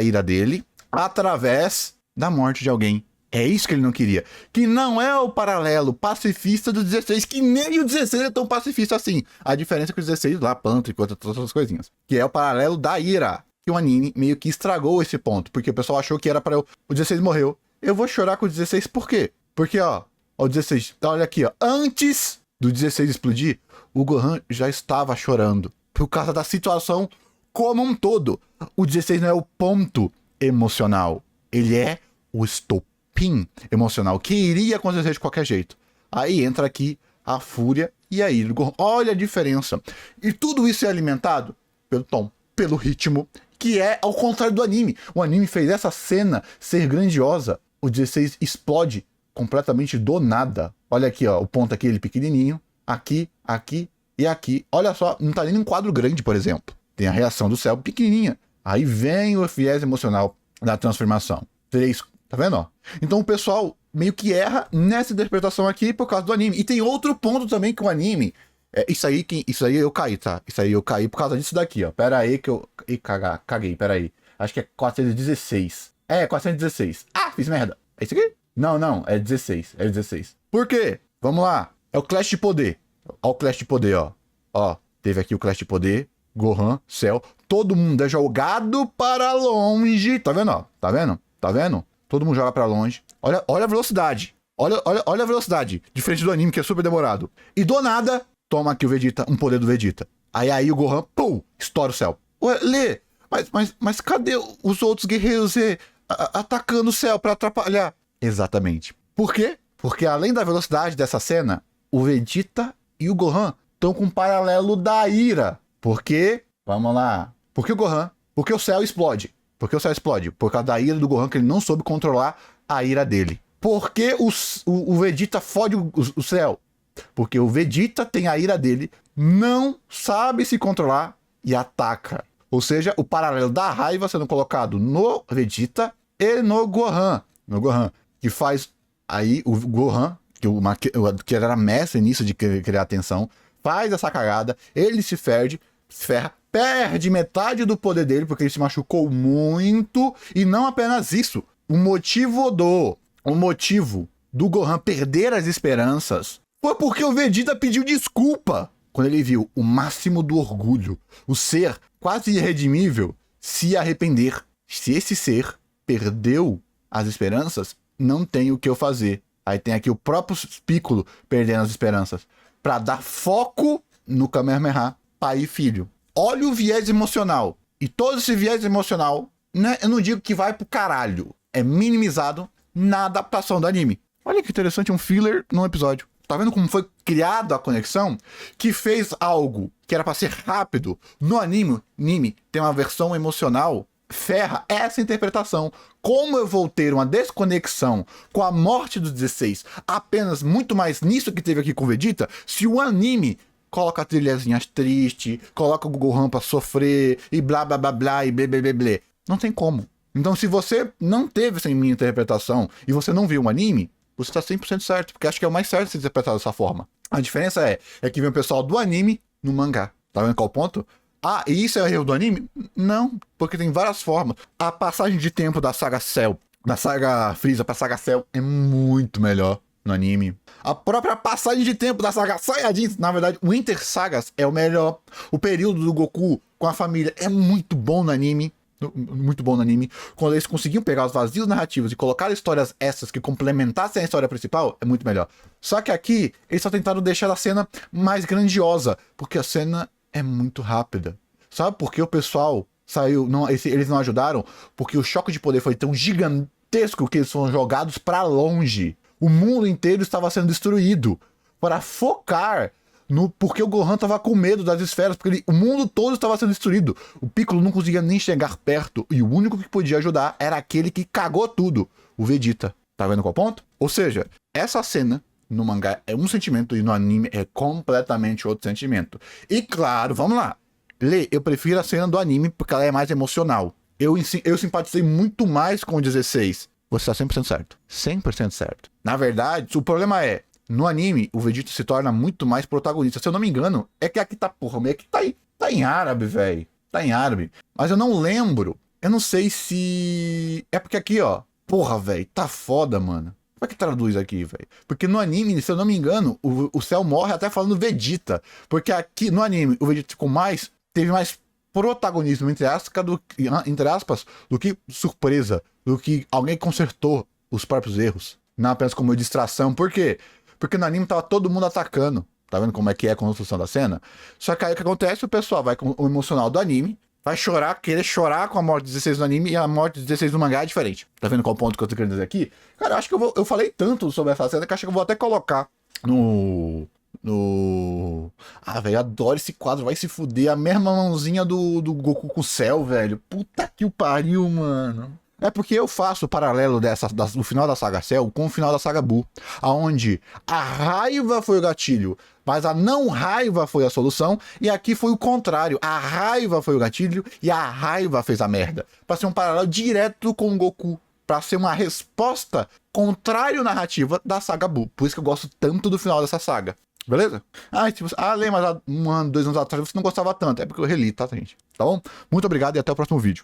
ira dele através da morte de alguém. É isso que ele não queria. Que não é o paralelo pacifista do 16, que nem o 16 é tão pacifista assim. A diferença é que o 16 lá, Panther e outras outras coisinhas. Que é o paralelo da ira. Que o anime meio que estragou esse ponto. Porque o pessoal achou que era para o 16 morreu. Eu vou chorar com o 16 por quê? Porque, ó, o 16, olha aqui, ó. Antes do 16 explodir, o Gohan já estava chorando. Por causa da situação como um todo. O 16 não é o ponto emocional. Ele é o estopim emocional, que iria acontecer de qualquer jeito. Aí entra aqui a fúria e aí o Gohan. Olha a diferença. E tudo isso é alimentado pelo tom, pelo ritmo, que é ao contrário do anime. O anime fez essa cena ser grandiosa. O 16 explode completamente do nada. Olha aqui, ó, o ponto aqui, ele pequenininho. Aqui, aqui e aqui. Olha só, não tá nem num quadro grande, por exemplo. Tem a reação do céu pequenininha. Aí vem o viés emocional da transformação. 3, tá vendo, ó? Então o pessoal meio que erra nessa interpretação aqui por causa do anime. E tem outro ponto também que o anime... Isso aí eu caí, tá? Isso aí eu caí por causa disso daqui, ó. Pera aí que eu... caguei, pera aí. Acho que é 416. 416. Ah, fiz merda. É isso aqui? Não, é 16. É 16. Por quê? Vamos lá. É o Clash de Poder. Ó o Clash de Poder, ó. Ó, teve aqui o Clash de Poder. Gohan, Cell. Todo mundo é jogado para longe. Tá vendo, ó? Tá vendo? Tá vendo? Todo mundo joga para longe. Olha a velocidade. Olha a velocidade. Diferente do anime, que é super demorado. E do nada, toma aqui o Vegeta, um poder do Vegeta. Aí o Gohan, pum, estoura o céu. Ué, Lê, mas cadê os outros guerreiros atacando o céu para atrapalhar? Exatamente. Por quê? Porque além da velocidade dessa cena, o Vegeta e o Gohan estão com um paralelo da ira. Por quê? Vamos lá. Por que o Gohan? Porque o céu explode. Por que o céu explode? Por causa da ira do Gohan, que ele não soube controlar a ira dele. Por que o Vegeta fode o céu? Porque o Vegeta tem a ira dele, não sabe se controlar e ataca. Ou seja, o paralelo da raiva sendo colocado no Vegeta e no Gohan. No Gohan. Que faz aí o Gohan, que era mestre nisso de criar tensão, faz essa cagada, ele se ferra, perde metade do poder dele, porque ele se machucou muito, e não apenas isso. O motivo do Gohan perder as esperanças Foi porque o Vegeta pediu desculpa quando ele viu o máximo do orgulho, o ser quase irredimível, se arrepender. Se esse ser perdeu as esperanças, não tem o que eu fazer. Aí tem aqui o próprio Piccolo perdendo as esperanças. Pra dar foco no Kamehameha, pai e filho. Olha o viés emocional. E todo esse viés emocional, né, eu não digo que vai pro caralho. É minimizado na adaptação do anime. Olha que interessante, um filler num episódio. Tá vendo como foi criada a conexão? Que fez algo que era pra ser rápido. No anime tem uma versão emocional. Ferra essa interpretação. Como eu vou ter uma desconexão com a morte dos 16 apenas muito mais nisso que teve aqui com o Vegeta, se o anime coloca trilhazinhas tristes, coloca o Gohan pra sofrer, e blá blá blá blá, e blá blá blá blá. Não tem como. Então se você não teve essa minha interpretação e você não viu o anime, você tá 100% certo, porque acho que é o mais certo se interpretar dessa forma. A diferença é que vem o pessoal do anime no mangá. Tá vendo qual o ponto? Ah, e isso é erro do anime? Não, porque tem várias formas. A passagem de tempo da saga Cell, da saga Freeza pra saga Cell é muito melhor no anime. A própria passagem de tempo da saga Saiyajin, na verdade, o Inter Sagas é o melhor. O período do Goku com a família é muito bom no anime. Muito bom no anime. Quando eles conseguiam pegar os vazios narrativos e colocar histórias essas que complementassem a história principal, é muito melhor. Só que aqui, eles só tentaram deixar a cena mais grandiosa, porque a cena é muito rápida. Sabe por que o pessoal saiu? Eles não ajudaram? Porque o choque de poder foi tão gigantesco que eles foram jogados pra longe. O mundo inteiro estava sendo destruído para focar no porque o Gohan tava com medo das esferas, porque o mundo todo estava sendo destruído. O Piccolo não conseguia nem chegar perto e o único que podia ajudar era aquele que cagou tudo, o Vegeta. Tá vendo qual ponto? Ou seja, essa cena no mangá é um sentimento e no anime é completamente outro sentimento. E claro, vamos lá. Lê, eu prefiro a cena do anime porque ela é mais emocional. Eu simpatizei muito mais com o 16. Você tá 100% certo. 100% certo. Na verdade, o problema é, no anime, o Vegeta se torna muito mais protagonista. Se eu não me engano, é que aqui tá, porra, meio que tá em árabe, velho. Tá em árabe. Mas eu não lembro. Eu não sei se... É porque aqui, ó. Porra, velho, tá foda, mano. Como é que traduz aqui, velho? Porque no anime, se eu não me engano, o Cell morre até falando Vegeta. Porque aqui, no anime, o Vegeta teve mais protagonismo, entre aspas, do que surpresa. Do que alguém consertou os próprios erros. Não apenas como distração. Por quê? Porque no anime tava todo mundo atacando. Tá vendo como é que é a construção da cena? Só que aí o que acontece? O pessoal vai com o emocional do anime, vai chorar, querer chorar com a morte 16 no anime, e a morte 16 no mangá é diferente. Tá vendo qual ponto que eu tô querendo dizer aqui? Cara, eu acho que eu falei tanto sobre essa cena que acho que eu vou até colocar no... Ah, velho, adoro esse quadro, vai se fuder. A mesma mãozinha do Goku com o Cell, velho. Puta que o pariu, mano. É porque eu faço o paralelo do final da saga Cell com o final da saga Buu, aonde a raiva foi o gatilho, mas a não raiva foi a solução, e aqui foi o contrário, a raiva foi o gatilho e a raiva fez a merda. Pra ser um paralelo direto com o Goku, pra ser uma resposta contrária narrativa da saga Buu. Por isso que eu gosto tanto do final dessa saga. Beleza? Lê, mas há 1 ano, 2 anos atrás você não gostava tanto. É porque eu reli, tá, gente? Tá bom? Muito obrigado e até o próximo vídeo.